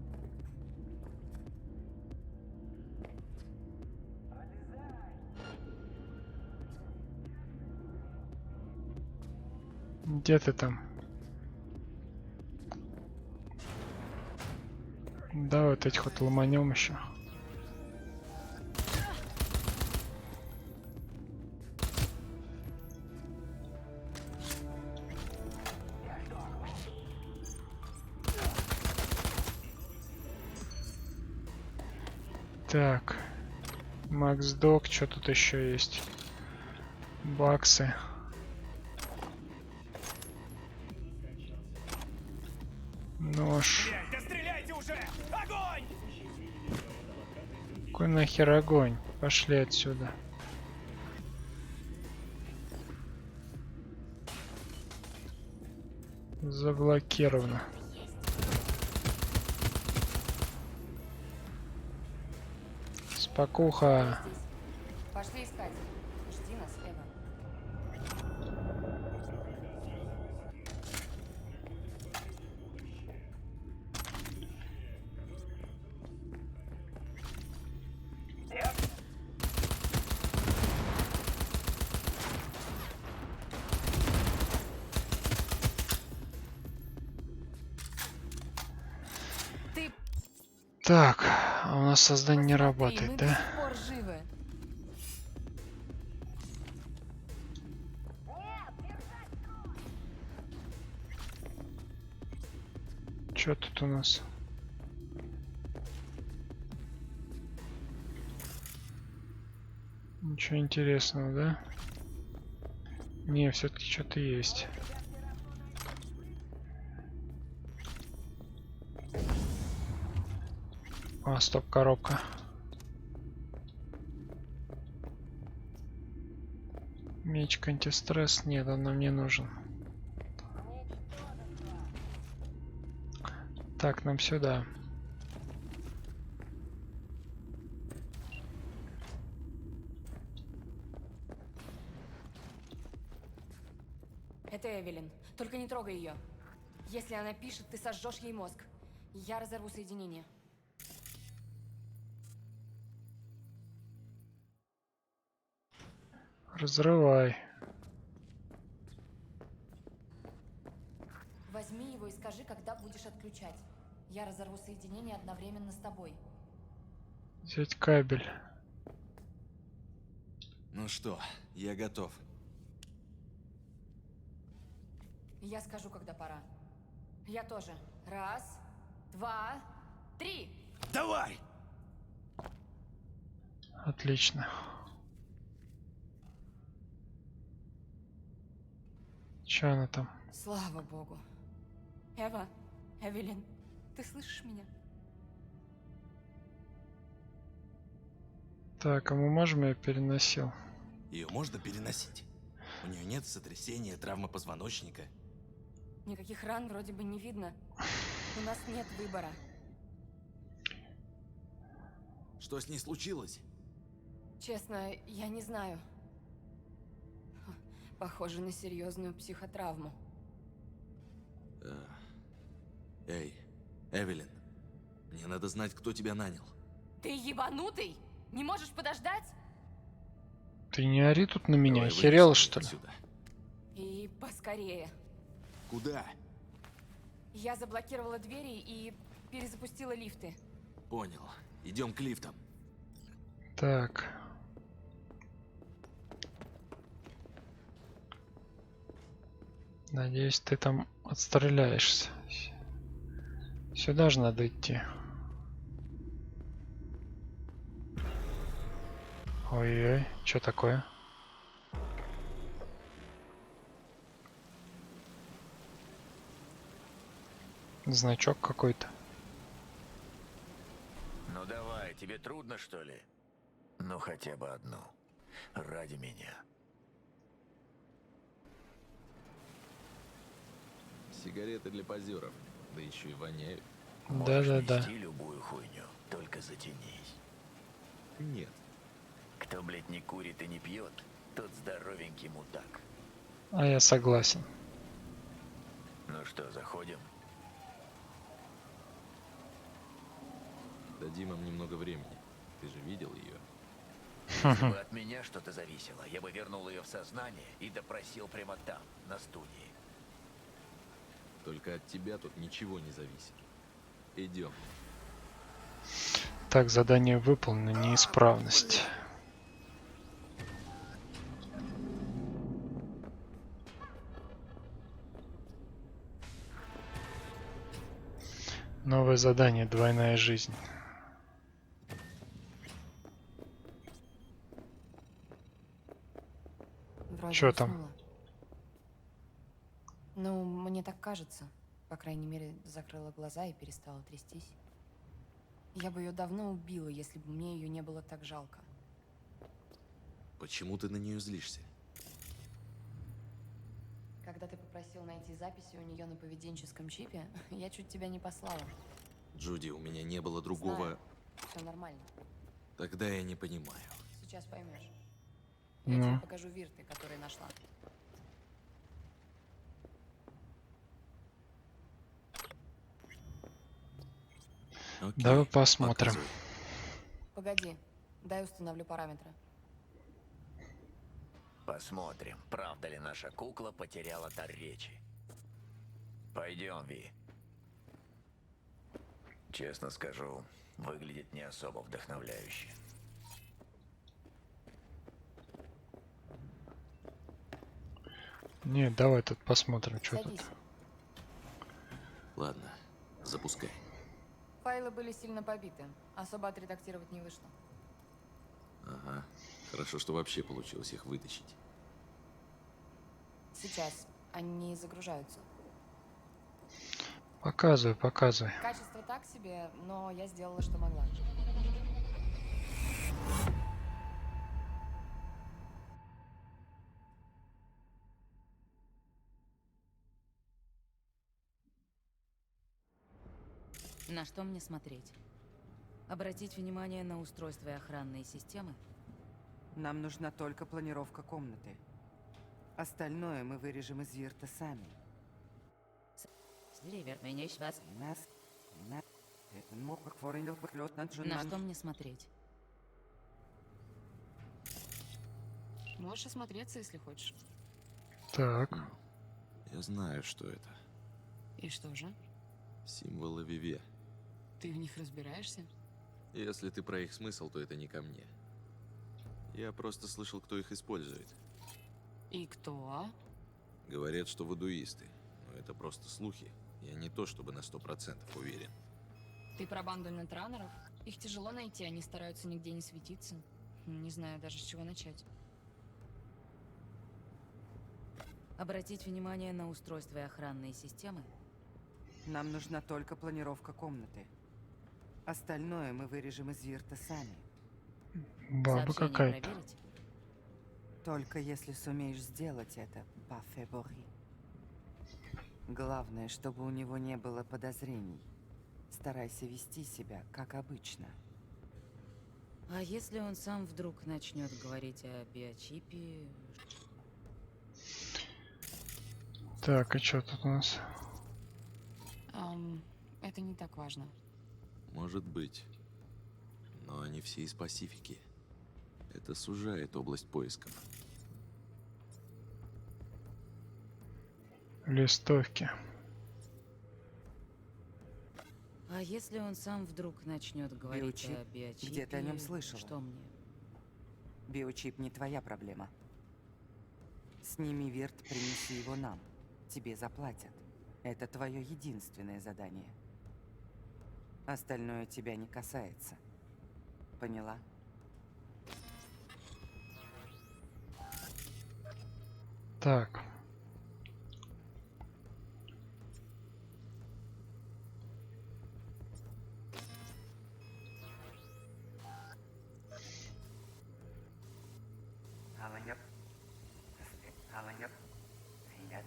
Где ты там? Да, вот этих вот ломанем еще. Так. Макс Док, что тут еще есть? Баксы. Нож. Да стреляйте уже! Огонь! Какой нахер огонь? Пошли отсюда. Заблокировано. Спокуха. Здесь. Пошли искать. Жди нас, Эва. Ты Так, а у нас создание не посмотри, работает, мы да? до сих пор живы. Что тут у нас? Ничего интересного, да? Не, все-таки что-то есть. А, стоп, коробка. Мечик антистресс. Нет, он нам не нужен. Так, нам сюда. Это Эвелин. Только не трогай ее. Если она пишет, ты сожжешь ей мозг. Я разорву соединение. Разрывай. Возьми его и скажи, когда будешь отключать. Я разорву соединение одновременно с тобой. Взять кабель. Ну что, я готов. Я скажу, когда пора. Я тоже. 1, 2, 3. Давай! Отлично. Че она там? Слава богу. Эва, Эвелин, ты слышишь меня? Так, а мы можем ее переносил? Ее можно переносить. У нее нет сотрясения, травмы позвоночника. Никаких ран вроде бы не видно. У нас нет выбора. Что с ней случилось? Честно, я не знаю. Похоже на серьезную психотравму. Эй, Эвелин, мне надо знать, кто тебя нанял. Ты ебанутый? Не можешь подождать? Ты не ори тут на меня, Давай охерел, вынесем что их ли? отсюда. И поскорее. Куда? Я заблокировала двери и перезапустила лифты. Понял. Идем к лифтам. Так. Надеюсь, ты там отстреляешься. Сюда же надо идти. Ой-ой, что такое? Значок какой-то. Ну давай, тебе трудно, что ли? Ну хотя бы одну. Ради меня. Сигареты для позеров. Да еще и воняют. Да-да-да. Нести любую хуйню, только затянись. Нет. Кто, блядь, не курит и не пьет, тот здоровенький мудак. А я согласен. Ну что, заходим? Дадим им немного времени. Ты же видел ее? Если бы от меня что-то зависело, я бы вернул ее в сознание и допросил прямо там, на студии. Только от тебя тут ничего не зависит. Идем. Так, задание выполнено, неисправность. Новое задание, двойная жизнь. Вроде Чё там? уснула. Ну, мне так кажется. По крайней мере, закрыла глаза и перестала трястись. Я бы ее давно убила, если бы мне ее не было так жалко. Почему ты на нее злишься? Когда ты попросил найти записи у нее на поведенческом чипе, я чуть тебя не послала. Джуди, у меня не было другого... Все нормально. Тогда я не понимаю. Сейчас поймешь. Я тебе покажу вирты, которые нашла. Окей, Давай посмотрим. показывай. Погоди, дай установлю параметры. Посмотрим, правда ли наша кукла потеряла дар речи. Пойдем, Ви. Честно скажу, выглядит не особо вдохновляюще. Не, давай тут посмотрим, что тут. Садись. Ладно, запускай. Файлы были сильно побиты. Особо отредактировать не вышло. Ага. Хорошо, что вообще получилось их вытащить. Сейчас. Они загружаются. Показывай, показывай. Качество так себе, но я сделала, что могла. На что мне смотреть? Обратить внимание на устройства и охранные системы? Нам нужна только планировка комнаты. Остальное мы вырежем из Вирта сами. На что мне смотреть? Можешь осмотреться, если хочешь. Так. Я знаю, что это. И что же? Символы Виве. Ты в них разбираешься? Если ты про их смысл, то это не ко мне. Я просто слышал, кто их использует. И кто? Говорят, что вудуисты. Но это просто слухи. Я не то чтобы на 100% уверен. Ты про банду нетранеров? Их тяжело найти, они стараются нигде не светиться. Не знаю даже, с чего начать. Обратить внимание на устройства и охранные системы? Нам нужна только планировка комнаты. Остальное мы вырежем из Вирта сами. Баба какая-то. Только если сумеешь сделать это, по февори. Главное, чтобы у него не было подозрений. Старайся вести себя, как обычно. А если он сам вдруг начнет говорить о биочипе? Так, и что тут у нас? Это не так важно. Может быть. Но они все из Пасифики. Это сужает область поисков. Листовки. А если он сам вдруг начнет говорить Биочип? о биочипе? Где ты о нем слышала? Что мне? Биочип не твоя проблема. Сними Вирт, принеси его нам. Тебе заплатят. Это твое единственное задание. Остальное тебя не касается. Поняла? Так.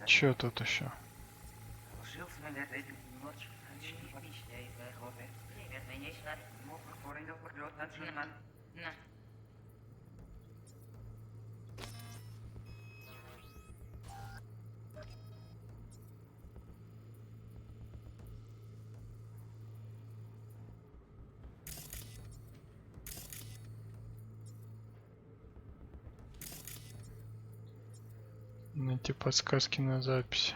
Чё тут еще? На. Найти подсказки на записи.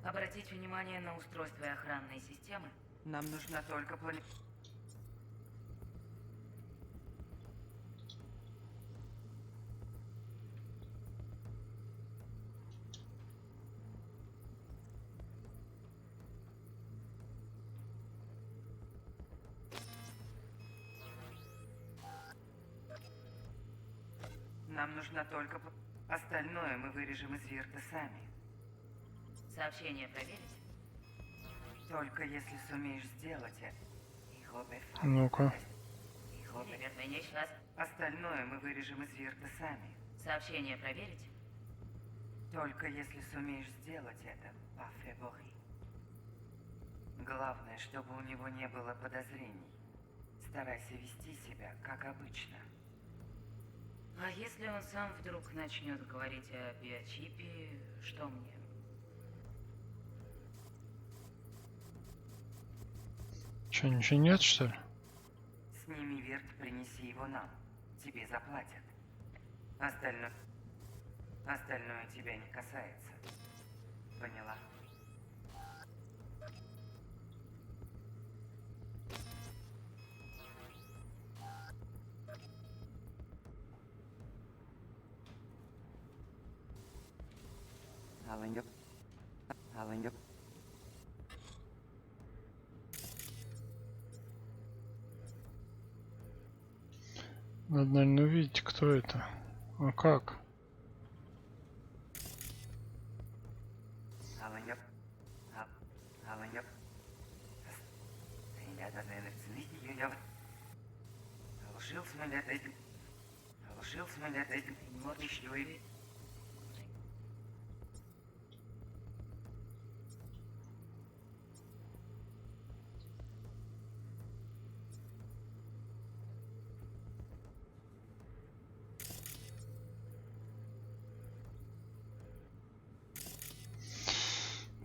Обратить внимание на устройство охранной системы. Нам нужна только Нам нужна только остальное мы вырежем из Вирта сами. Сообщение проверить? Только если сумеешь сделать это. Ну-ка. Остальное мы вырежем из Вирта сами. Сообщение проверить? Только если сумеешь сделать это, Пафебори. Главное, чтобы у него не было подозрений. Старайся вести себя, как обычно. А если он сам вдруг начнет говорить о биочипе, что мне? Че, ничего нет, что ли? Сними Вирт, принеси его нам. Тебе заплатят. Остальное тебя не касается. Поняла? Аланьё. Надо, наверное, увидеть, кто это. А как?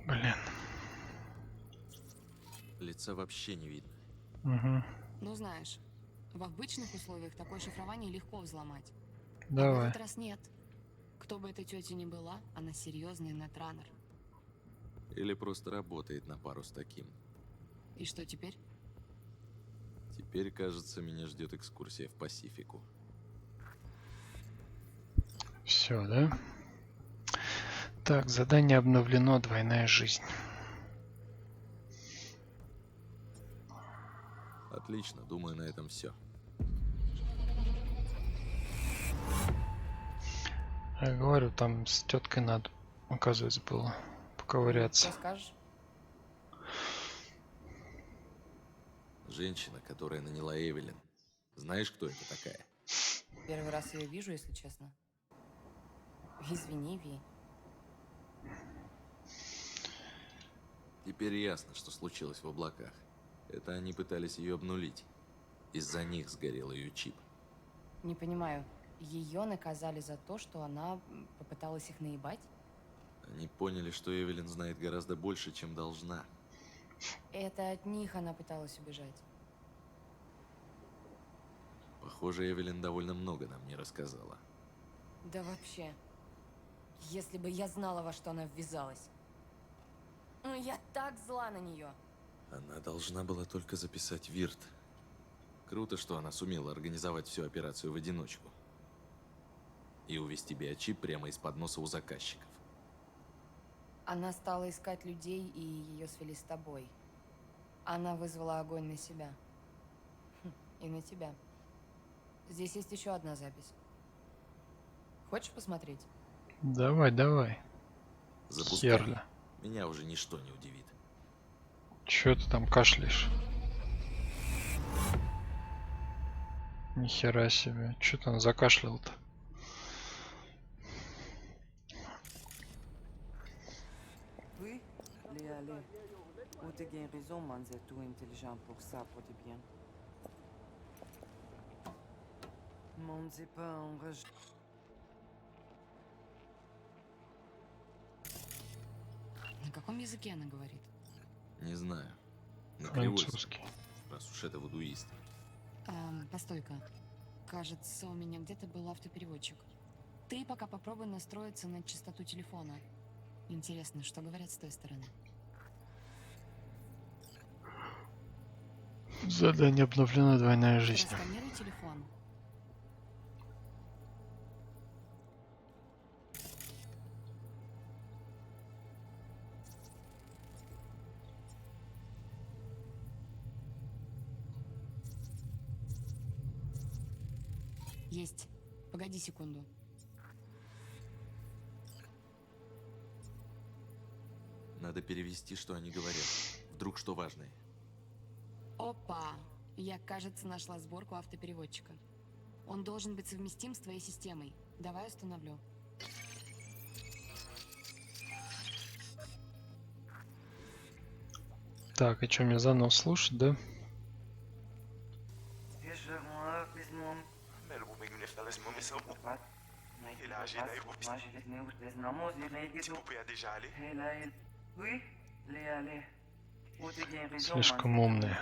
Блин. Лица вообще не видно. Угу. Ну знаешь, в обычных условиях такое шифрование легко взломать. А в Давай. этот раз нет. Кто бы эта тетя ни была, она серьезный нетранер. Или просто работает на пару с таким. И что теперь? Теперь, кажется, меня ждет экскурсия в Пасифику. Все, да? Так, задание обновлено, двойная жизнь. Отлично, думаю, на этом все. Я говорю, там с теткой надо, оказывается, было поковыряться. Что скажешь? Женщина, которая наняла Эвелин. Знаешь, кто это такая? Первый раз ее вижу, если честно. Извини, Ви. Теперь ясно, что случилось в облаках. Это они пытались ее обнулить. Из-за них сгорел ее чип. Не понимаю, ее наказали за то, что она попыталась их наебать? Они поняли, что Эвелин знает гораздо больше, чем должна. Это от них она пыталась убежать. Похоже, Эвелин довольно много нам не рассказала. Да вообще. Если бы я знала, во что она ввязалась. Ну, я так зла на нее. Она должна была только записать Вирт. Круто, что она сумела организовать всю операцию в одиночку. И увести биочип прямо из-под носа у заказчиков. Она стала искать людей, и ее свели с тобой. Она вызвала огонь на себя. И на тебя. Здесь есть еще одна запись. Хочешь посмотреть? Давай, давай. Запускай. Херля. Меня уже ничто не удивит. Чё ты там кашляешь? Нихера себе. Чё там закашлял-то? Oui, allez. Ou t'es bien raison, man, c'est tout intelligent pour ça, pour tes bien. Mon, c'est pas enragé. На каком языке она говорит? Не знаю. На кривой, Французский. раз уж это вудуисты. Постой-ка. Кажется, у меня где-то был автопереводчик. Ты пока попробуй настроиться на частоту телефона. Интересно, что говорят с той стороны? Задание обновлено, двойная жизнь. Просканируй телефон. Есть. Погоди секунду. Надо перевести, что они говорят. Вдруг что важное. Опа! Я, кажется, нашла сборку автопереводчика. Он должен быть совместим с твоей системой. Давай установлю. Так, и что, мне заново слушать, да? Слишком умные.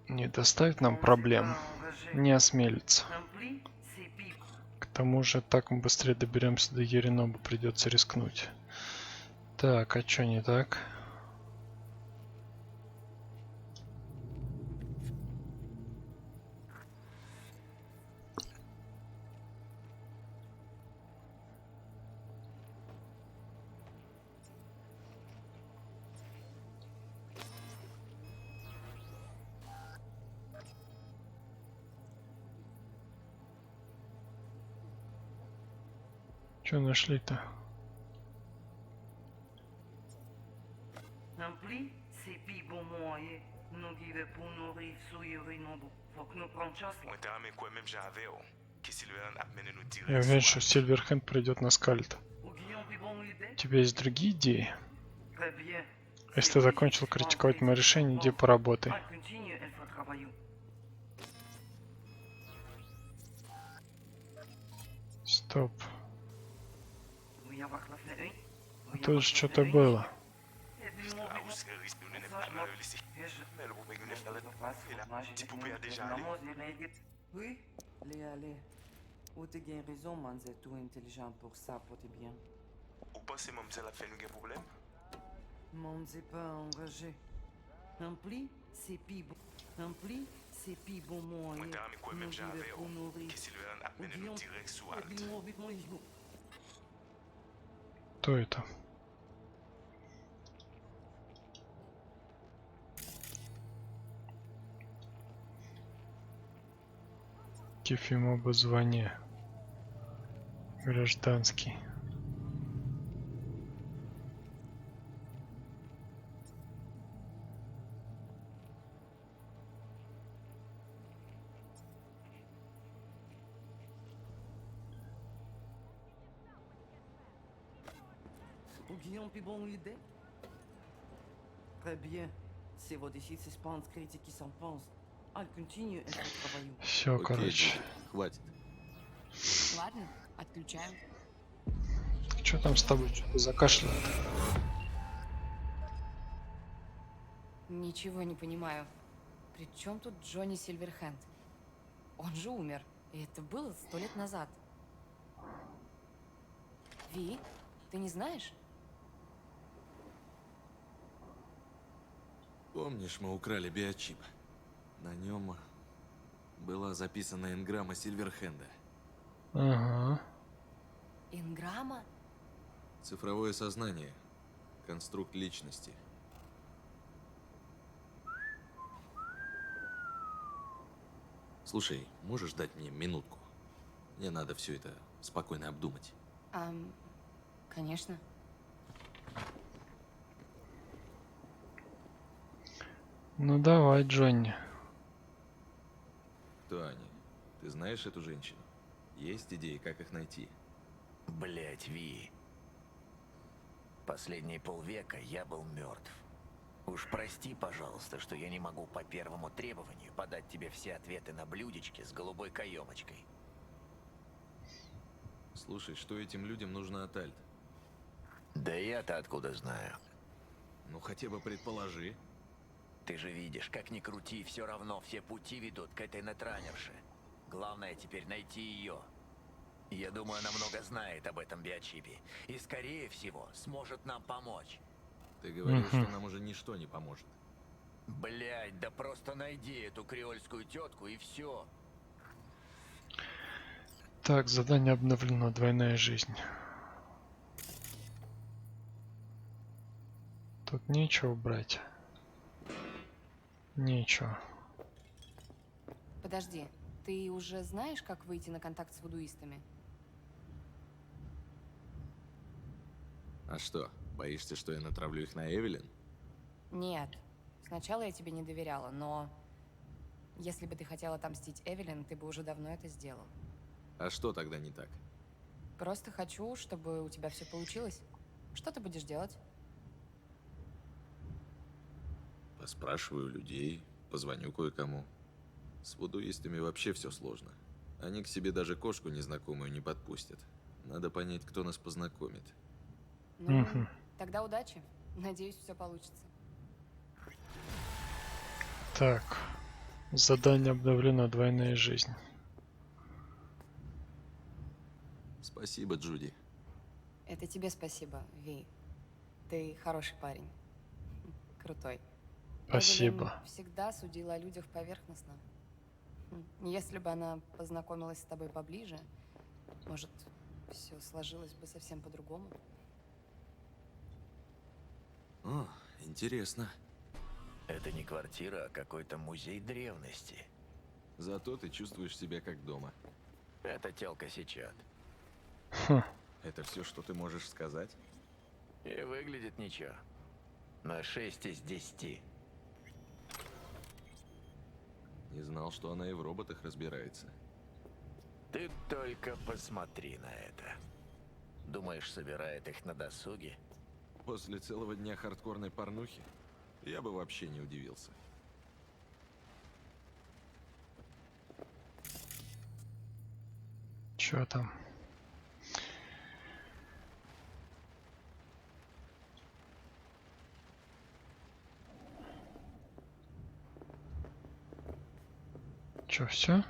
Не доставит нам проблем. Не осмелится. К тому же, так мы быстрее доберемся до Ериноба, придется рискнуть. Так, а что не так? Что нашли-то? Я уверен, что Сильверхенд придет на скальт. У тебя есть другие идеи? Если ты закончил критиковать мое решение, иди поработай. Стоп. Тут что-то было. Oui, allez. Ou t'es bien raison, man, c'est tout intelligent pour ça, pour tes bien. Ou pensez mademoiselle a fait un problème? Mon, c'est pas enragé. Ampli, c'est pi bon. Ampli, c'est pi bon moyen. Moi, t'as mis quoi même j'avais, que Sylvain a mené nous direct sous Alt. Кто это? Кефим обозвание. Гражданский. Guillaume puis bon l'idée? Très bien. C'est votre ici suspense critique qui s'en pense. I'll continue and travailler. Все, Окей, короче. Джуди, хватит. Ладно, отключаю. Что там с тобой? Что ты закашлял? Ничего не понимаю. При чем тут Джонни Сильверхенд? Он же умер. И это было 100 лет назад. Ви, ты не знаешь? Помнишь, мы украли биочип? На нем была записана энграмма Сильверхенда. Ага. Инграмма? Цифровое сознание. Конструкт личности. Слушай, можешь дать мне минутку? Мне надо все это спокойно обдумать. Конечно. Ну давай, Джонни. Кто они? Ты знаешь эту женщину? Есть идеи, как их найти? Блять, Ви. Последние полвека я был мертв. Уж прости, пожалуйста, что я не могу по первому требованию подать тебе все ответы на блюдечке с голубой каемочкой. Слушай, что этим людям нужно от Альт? Да я-то откуда знаю? Ну хотя бы предположи. Ты же видишь, как ни крути, все равно все пути ведут к этой нетранерше. Главное теперь найти ее. Я думаю, она много знает об этом биочипе. И, скорее всего, сможет нам помочь. Ты говорил, что нам уже ничто не поможет. Блять, да просто найди эту креольскую тетку и все. Так, задание обновлено. Двойная жизнь. Тут нечего брать. Нечего. Подожди, ты уже знаешь, как выйти на контакт с вудуистами? А что, боишься, что я натравлю их на Эвелин? Нет. Сначала я тебе не доверяла, но... Если бы ты хотел отомстить Эвелин, ты бы уже давно это сделал. А что тогда не так? Просто хочу, чтобы у тебя все получилось. Что ты будешь делать? Поспрашиваю людей, позвоню кое-кому. С вудуистами вообще все сложно. Они к себе даже кошку незнакомую не подпустят. Надо понять, кто нас познакомит. Ну, тогда удачи. Надеюсь, все получится. Так. Задание обновлено. Двойная жизнь. Спасибо, Джуди. Это тебе спасибо, Ви. Ты хороший парень. Крутой. Спасибо. Эвелин всегда судила о людях поверхностно. Если бы она познакомилась с тобой поближе, может, все сложилось бы совсем по-другому. О, интересно. Это не квартира, а какой-то музей древности. Зато ты чувствуешь себя как дома. Это тёлка Сичат. Это все, что ты можешь сказать? И выглядит ничего. На 6 из 10. Не знал, что она и в роботах разбирается. Ты только посмотри на это. Думаешь, собирает их на досуге? После целого дня хардкорной порнухи я бы вообще не удивился. Чё там? Чё, все?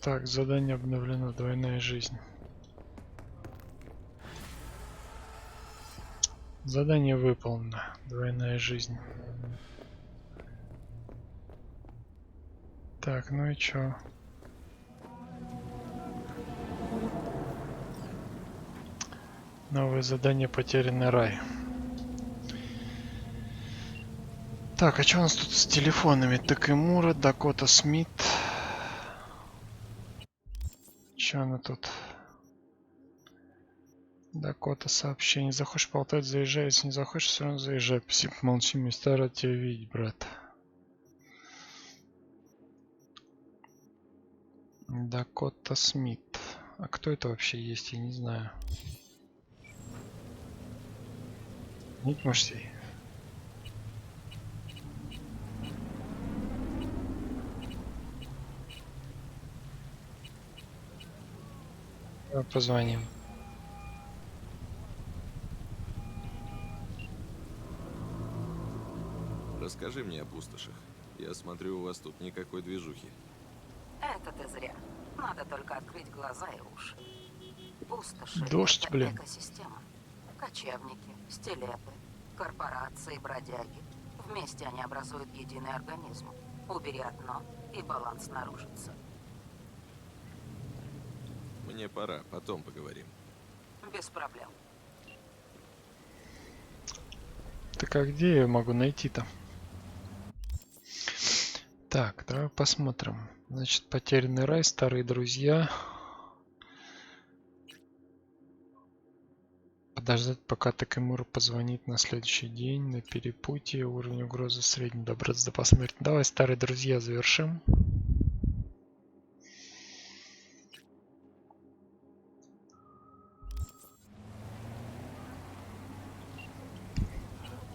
Так, задание обновлено. Двойная жизнь. Задание выполнено. Двойная жизнь. Так, ну и чё? Новое задание «Потерянный рай». Так, а что у нас тут с телефонами? Такэмура, Дакота Смит. Что она тут? Дакота сообщение. Захочешь болтать, заезжай. Если не захочешь, все равно заезжай. Спасибо, молчи, мне старо тебя видеть, брат. Дакота Смит. А кто это вообще есть, я не знаю. Ник Морсей. Давай позвоним. Расскажи мне о пустошах. Я смотрю, у вас тут никакой движухи. Это ты зря. Надо только открыть глаза и уши. Пустоши — Дождь, это блин. экосистема. Кочевники, стилеты, корпорации, бродяги. Вместе они образуют единый организм. Убери одно, и баланс нарушится. Мне пора, потом поговорим. Без проблем. Так а где я могу найти-то? Так, давай посмотрим. Значит, потерянный рай, старые друзья. Подождать, пока Такэмуру позвонит на следующий день. На перепутье. Уровень угрозы средний. Добраться до посмертия. Давай, старые друзья, завершим.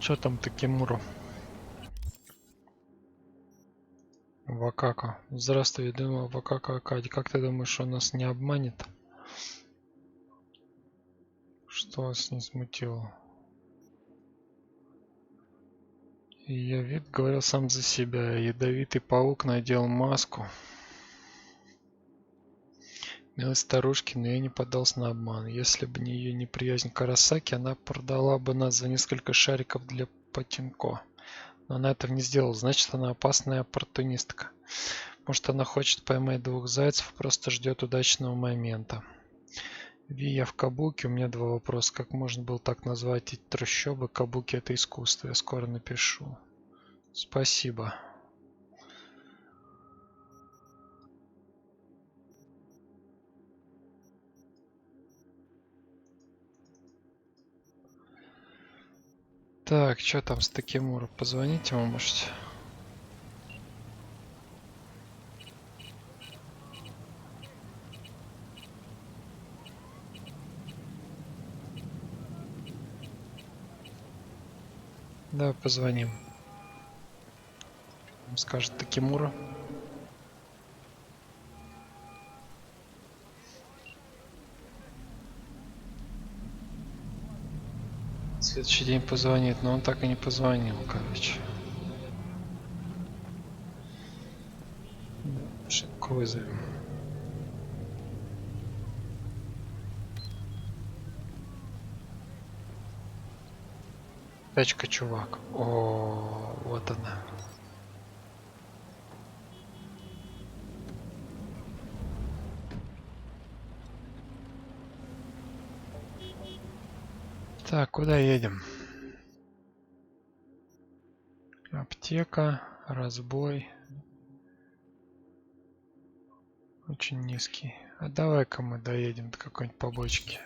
Чё там Такэмуру? Вакака. Здравствуй, я думал, Вакака Акади. Как ты думаешь, он нас не обманет? Что вас не смутило? Ее вид говорил сам за себя. Ядовитый паук надел маску. Милость старушки, но я не поддался на обман. Если бы не ее неприязнь к Арасаки, она продала бы нас за несколько шариков для патинко. Но она этого не сделала, значит, она опасная оппортунистка. Может, она хочет поймать двух зайцев, просто ждет удачного момента. Ви, я в Кабуки, у меня два вопроса. Как можно было так назвать эти трущобы? Кабуки — это искусство, я скоро напишу. Спасибо. Так, что там с Такэмуру? Позвоните ему, можете? Да, позвоним. Он скажет Такэмура. Следующий день позвонит, но он так и не позвонил, короче. Ошибку вызовем. Тачка, чувак. О, вот она. Так, куда едем? Аптека, разбой. Очень низкий. А давай-ка мы доедем до какой-нибудь побочки.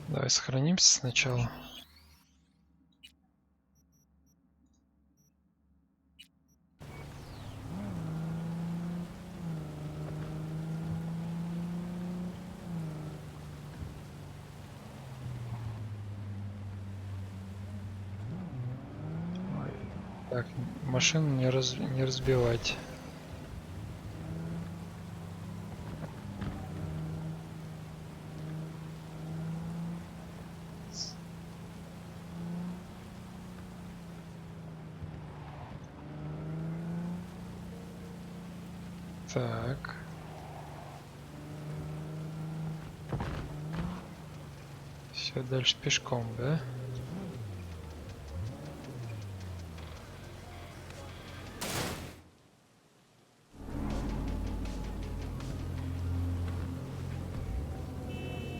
Давай сохранимся сначала. Так, машину не разбивать. Так. Все, дальше пешком, да?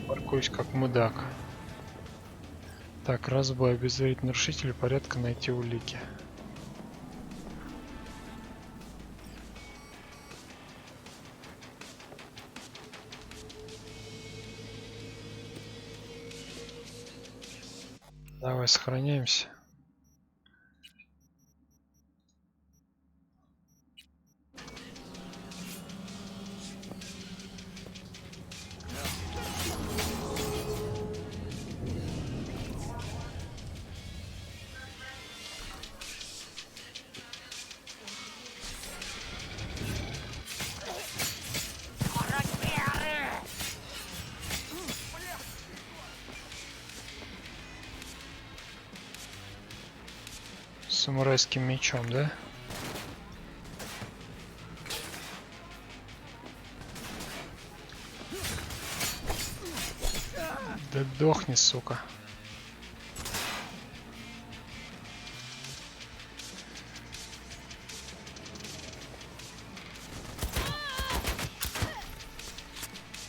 Паркуюсь как мудак. Так, разбой, обезвредить нарушителя порядка, найти улики. Давай сохраняемся. самурайским мечом, да? Да дохни, сука.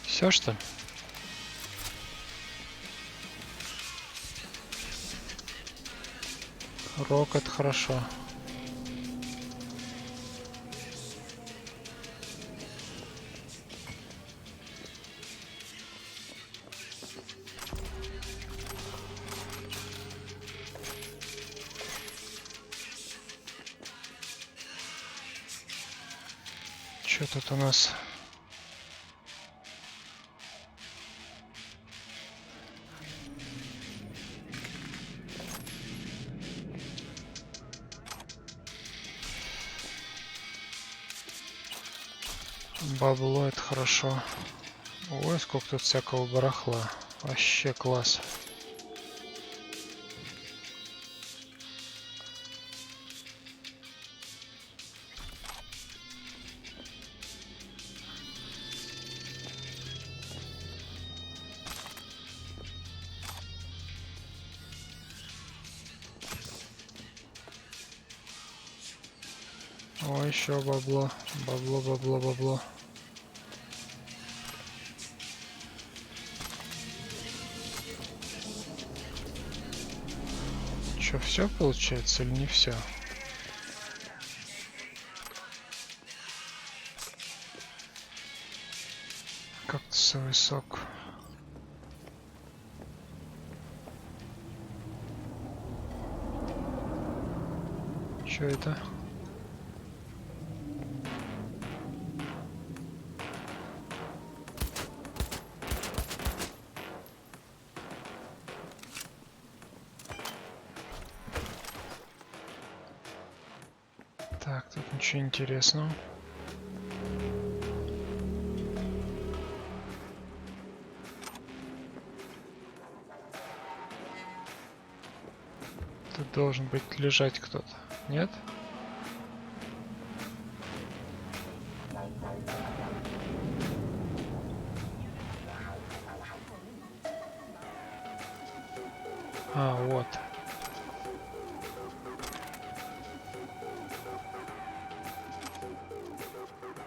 Все, что ли? Рок — это хорошо. Что тут у нас? Бабло — это хорошо. Ой, сколько тут всякого барахла. Вообще класс. О, еще бабло. Бабло, бабло, бабло. Что, все получается или не все? Кактусовый сок. Что это? Так, тут ничего интересного. Тут должен быть лежать кто-то, нет? А, вот.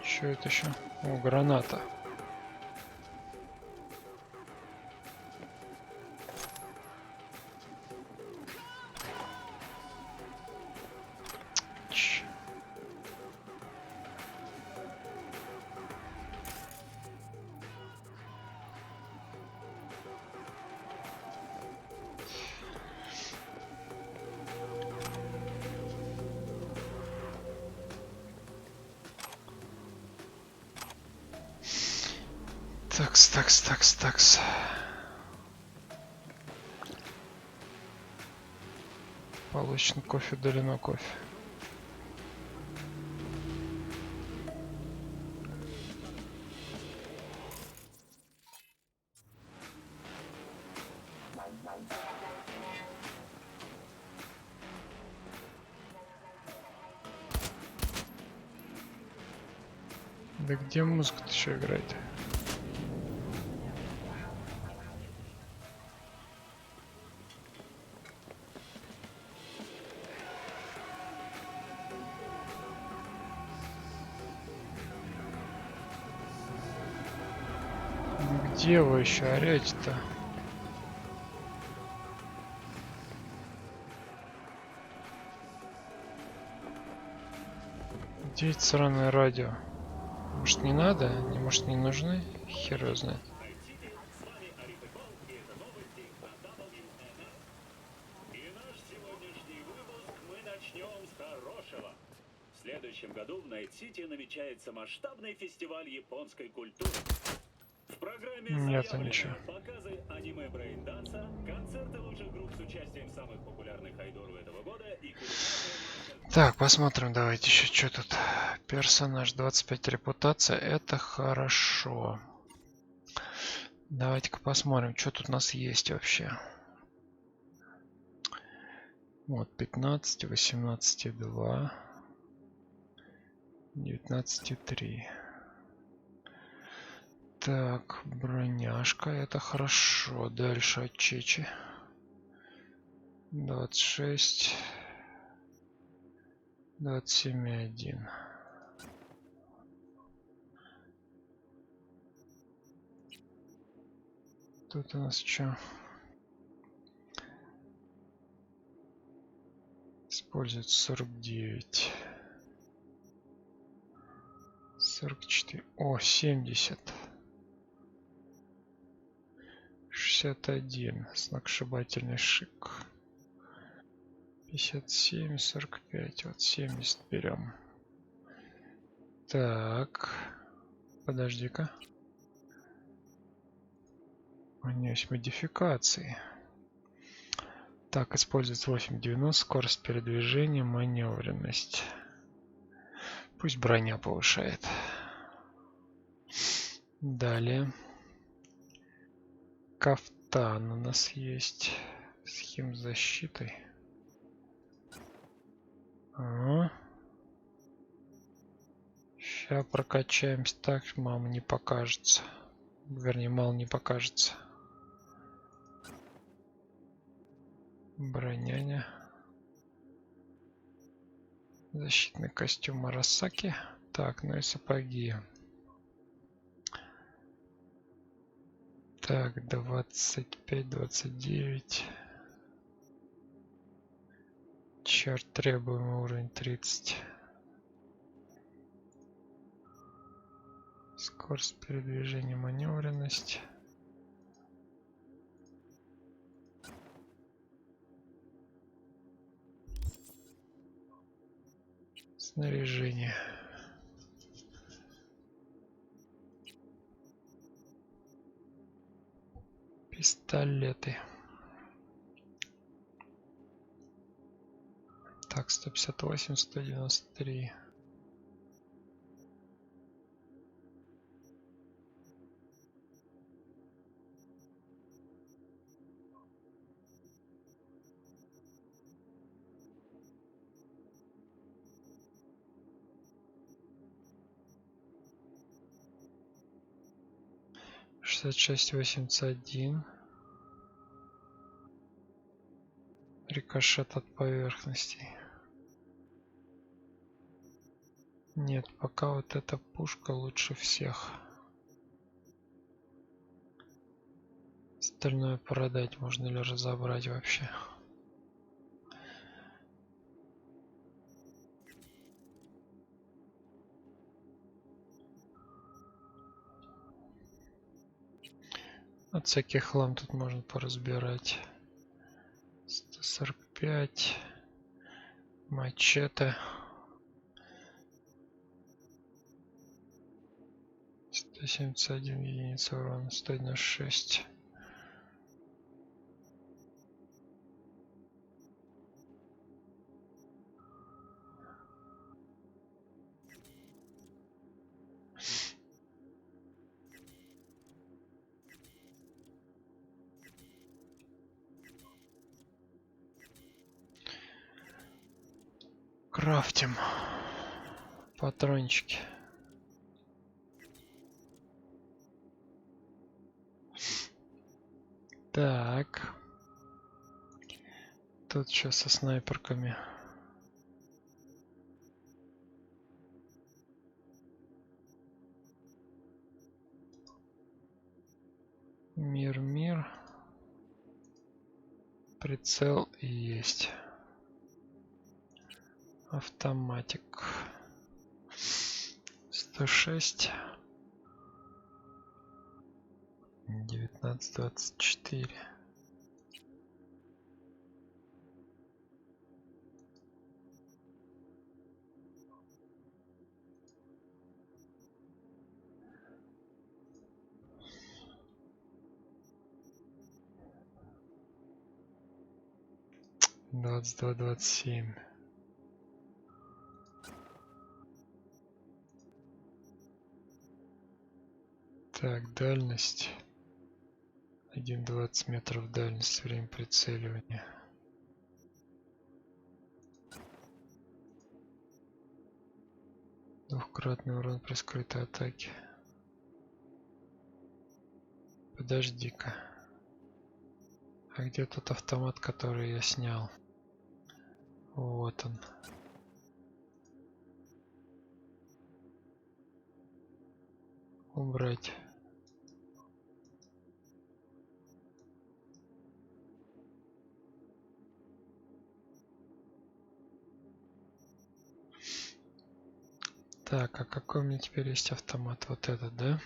Что это еще? О, граната. Такс. Получен кофе, долено кофе. Да где музыка-то еще играет? Где вы еще орете-то? Где это сраное радио? Может, не надо? Может, не нужны? Хер его знает. В следующем году в Найт-Сити намечается масштабный фестиваль японской культуры. В программе заявлены показы аниме брейн-данса, концерты лучших групп с участием самых популярных айдолов этого года и Так, посмотрим, давайте еще что тут. Персонаж 25 репутация, это хорошо. Давайте-ка посмотрим, что тут у нас есть вообще. Вот 15, 18,2, 19,3. Так, броняшка, это хорошо. Дальше от Чечи. 26, 27,1. Тут у нас что? Использует 49. 44. О, 70. 61. Сногсшибательный шик. 57, 45. Вот 70 берем. Так. Подожди-ка. У нее есть модификации. Так, используется 8,90, скорость передвижения, маневренность. Пусть броня повышает. Далее. Кафтан у нас есть с химзащитой. Сейчас прокачаемся так, мама не покажется. Вернее, мало не покажется. Броняня. Защитный костюм Арасаки. Так, ну и сапоги. Так, 25, 29. Черт, требуемый уровень 30. Скорость передвижения, маневренность. Снаряжение. Пистолеты. Так, 158, 193. Шестьдесят шесть, 81. Рикошет от поверхностей. Нет, пока вот эта пушка лучше всех. Остальное продать, можно ли разобрать вообще. От всяких хлам тут можно поразбирать. 145. Мачете. 171 единица урона. 196. Крафтим патрончики. Так. Тут что со снайперками? Мир. Прицел есть. Автоматик. 106. 19, 24. Двадцать два, 27. Так, дальность. 1,20 метров дальность, время прицеливания. Двухкратный урон при скрытой атаке. Подожди-ка. А где тот автомат, который я снял? Вот он. Убрать. Так, а какой у меня теперь есть автомат? Вот этот, да?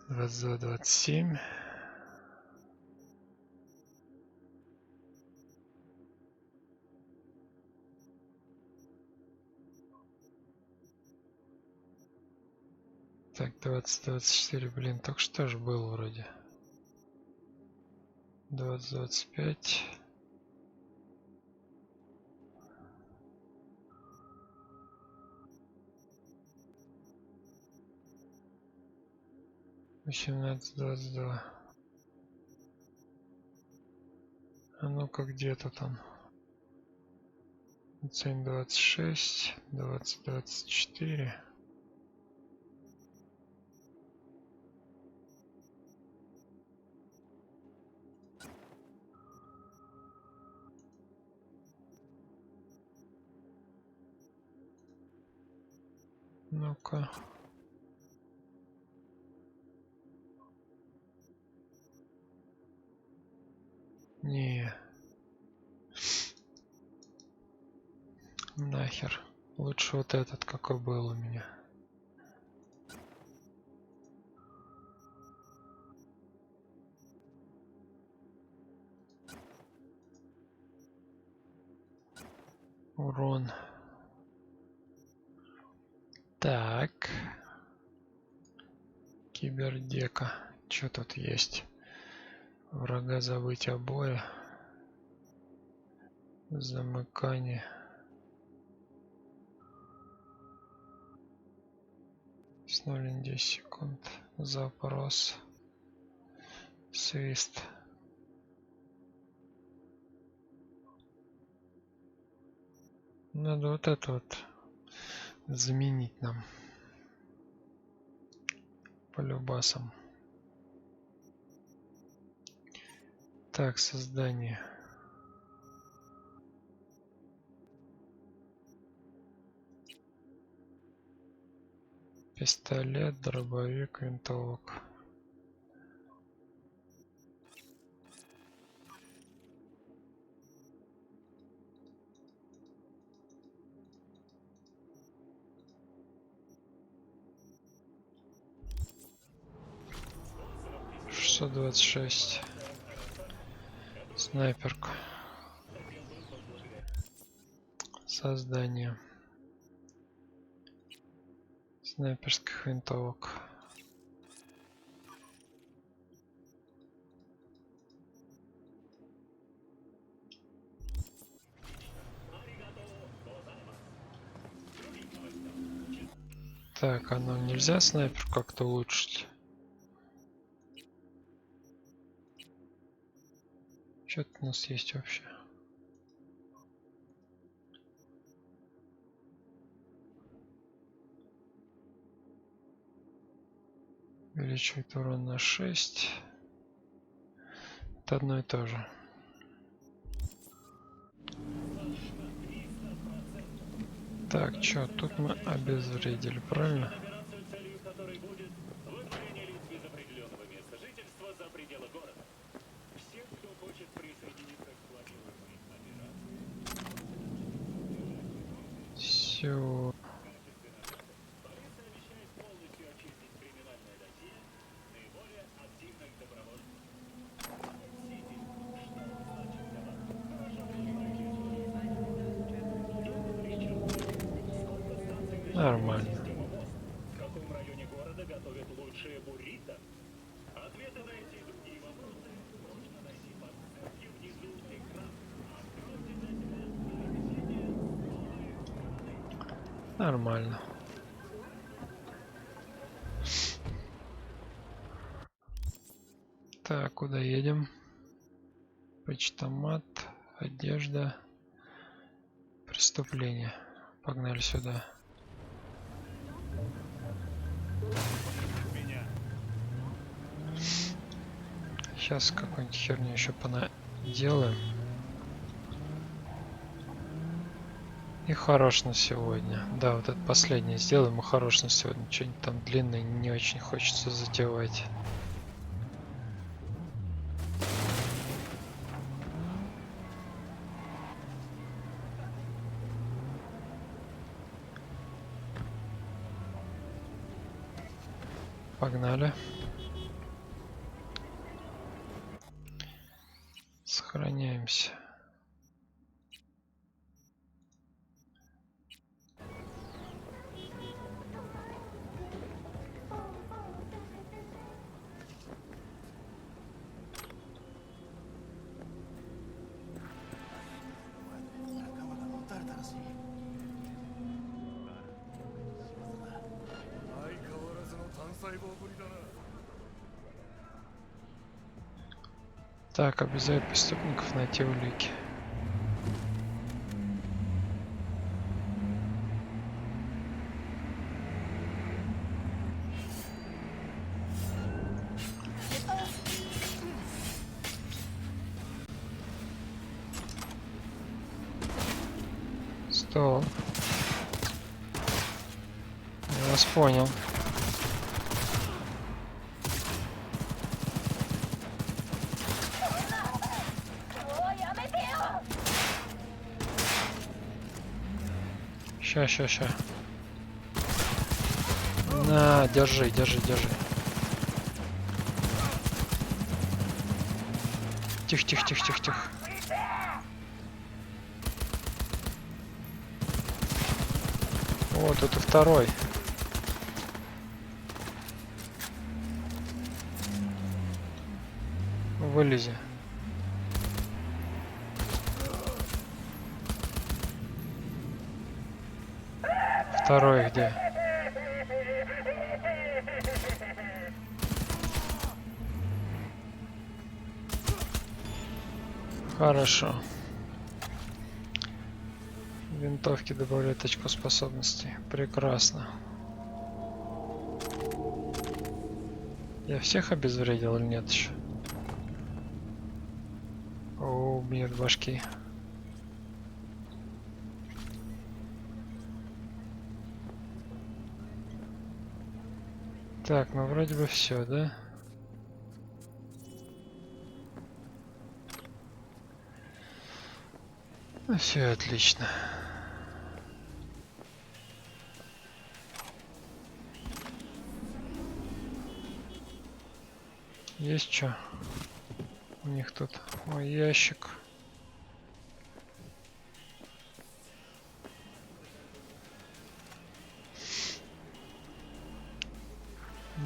22-27. Так, 20-24, блин, только что же был вроде. 20-25. Восемнадцать, 22. А ну-ка, где-то там. Оцень 26, 20-24. Ну-ка. Не. Нахер. Лучше вот этот, какой был у меня. Урон. Так. Кибердека. Что тут есть? Врага забыть обои. Замыкание. Снова 10 секунд. Запрос. Свист. Надо вот это вот заменить нам. По любасам. Так, создание. Пистолет, дробовик, винтовок. Шестьсот 26. Снайперка. Создание снайперских винтовок. Так, а нам нельзя снайпер как-то улучшить? Что-то у нас есть вообще. Увеличивает урон на 6. Это одно и то же. Так, что, тут мы обезвредили, правильно? Все. Нормально. В каком районе города готовят лучшие буррито? Ответы на эти и другие вопросы можно найти по ссылке внизу экрана. Откройте для себя Нормально. Так, куда едем? Почтомат, одежда, преступление. Погнали сюда. Сейчас какую-нибудь херню еще понаделаем. И хорош на сегодня. Да, вот это последнее сделаем и хорош на сегодня. Что-нибудь там длинное не очень хочется затевать. Погнали. Сохраняемся. Так, обязательно преступников найти улики. Стол. Я вас понял. Ща. На, держи. Тихо. Вот тут и второй. Вылези. Второй где? Хорошо. Винтовки добавляют очко способностей. Прекрасно. Я всех обезвредил или нет еще? О, бьет башки. Так, ну вроде бы все, да? Ну все отлично. Есть что? У них тут мой ящик.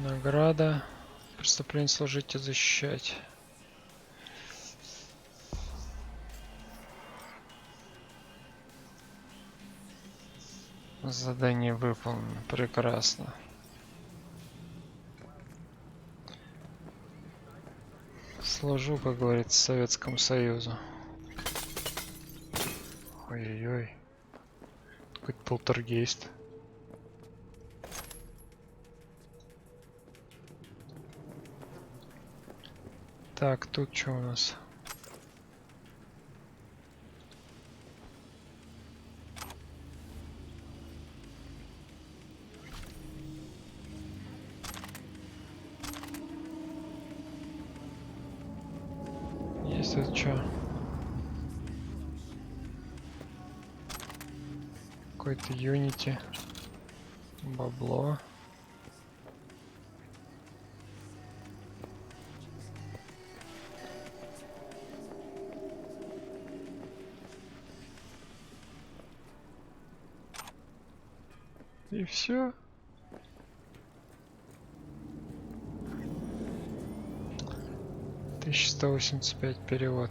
Награда. Преступление служить и защищать. Задание выполнено. Прекрасно. Служу, как говорится, Советскому Союзу. Ой-ой-ой. Какой-то полтергейст. Так, тут что у нас? Есть тут что? Какой-то Unity. Бабло. И все. $1185 перевод.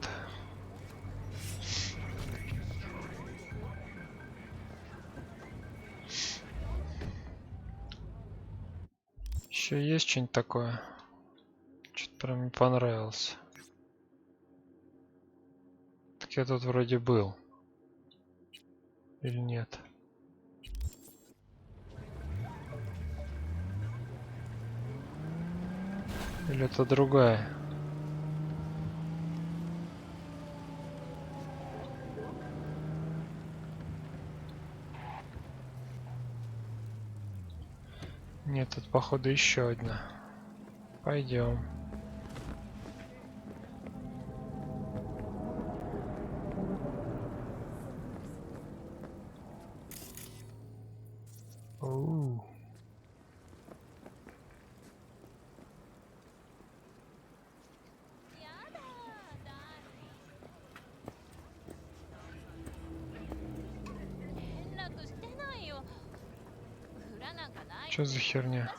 Еще есть что-нибудь такое? Что-то прям не понравилось. Так я тут вроде был. Или нет? Или это другая? Нет, тут походу еще одна. Пойдем. Что за херня?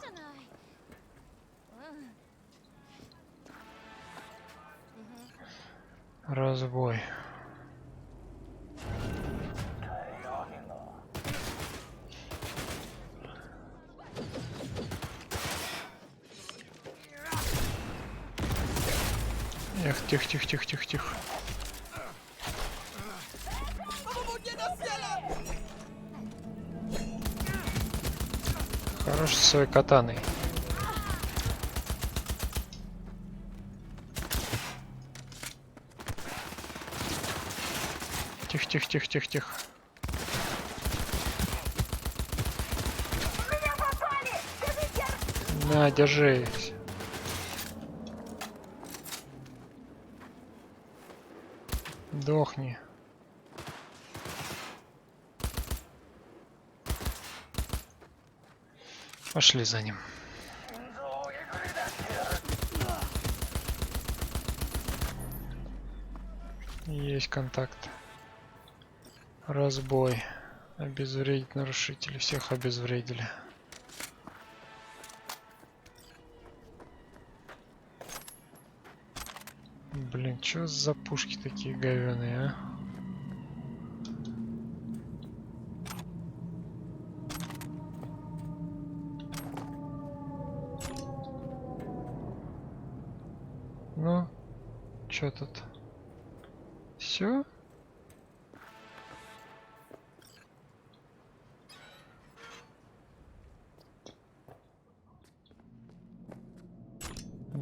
Разбой. Эх, тихо, тихо, тихо, тихо, тихо. Хорош со своей катаной. Тихо, тихо, тихо, тихо, тихо. На, держись. Дохни. Пошли за ним. Есть контакт. Разбой. Обезвредить нарушителей. Всех обезвредили. Блин, чё за пушки такие говёные, а? Ну, чё тут? Всё?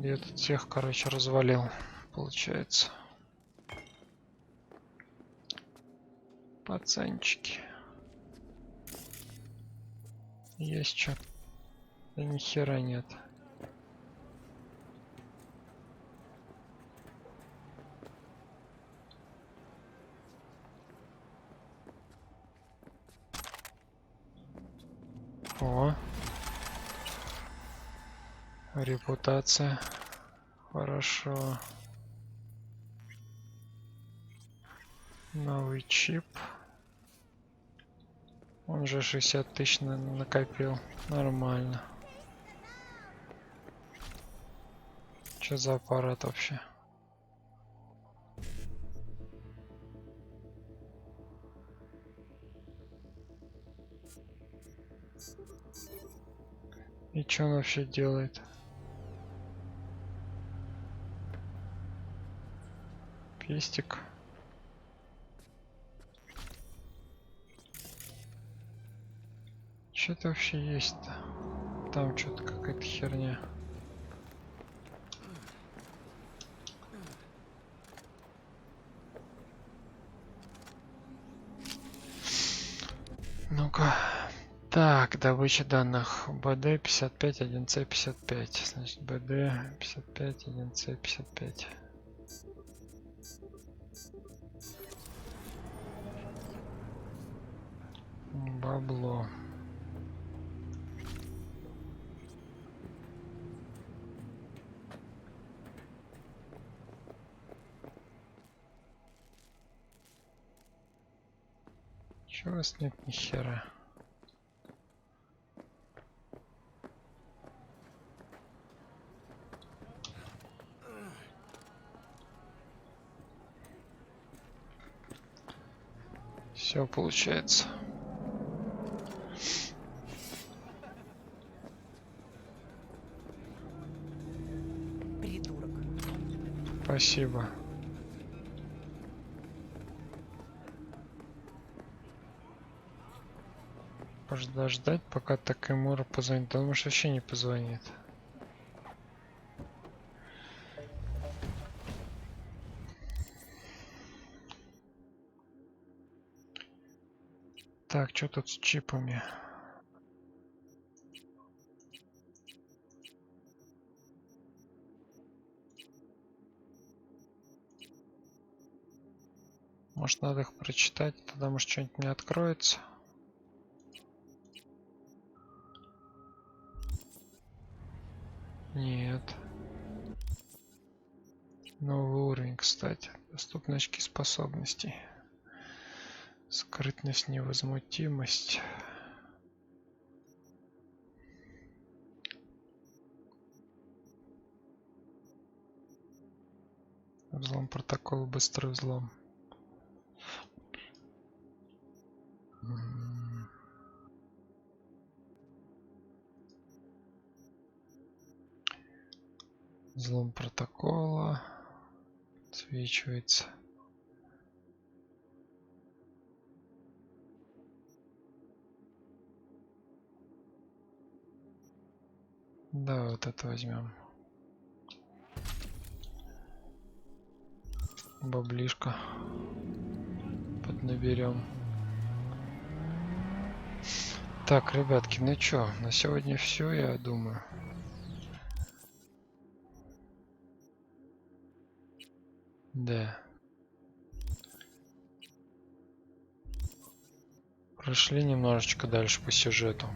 Я тут всех, короче, развалил, получается. Пацанчики. Есть что? Да ни хера нет. О. Репутация. Хорошо. Новый чип. Он же 60 тысяч накопил. Нормально. Что за аппарат вообще? И что он вообще делает? Пестик. Что-то вообще есть-то? Там что-то какая-то херня. Ну-ка. Так, добыча данных. БД 55, 1С 55. Значит, БД 55, 1С 55. Бабло. Чего у вас нет ни хера? Все получается. Придурок. Спасибо. Подождать, пока Такэмура позвонит. Да он, может, вообще не позвонит. Так, что тут с чипами? Может, надо их прочитать, тогда может что-нибудь мне откроется. Нет. Новый уровень, кстати. Доступны очки способностей. Скрытность, невозмутимость. Взлом протокола, быстрый взлом. Взлом протокола. Отсвечивается. Да, вот это возьмем. Баблишко поднаберем. Так, ребятки, ну чё, на сегодня все, я думаю. Да. Прошли немножечко дальше по сюжету.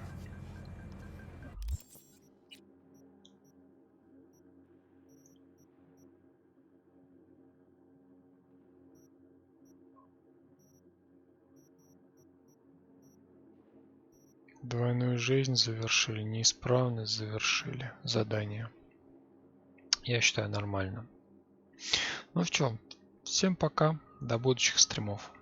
Двойную жизнь завершили, неисправность завершили, задание. Я считаю нормально. Ну в чем? Всем пока, до будущих стримов.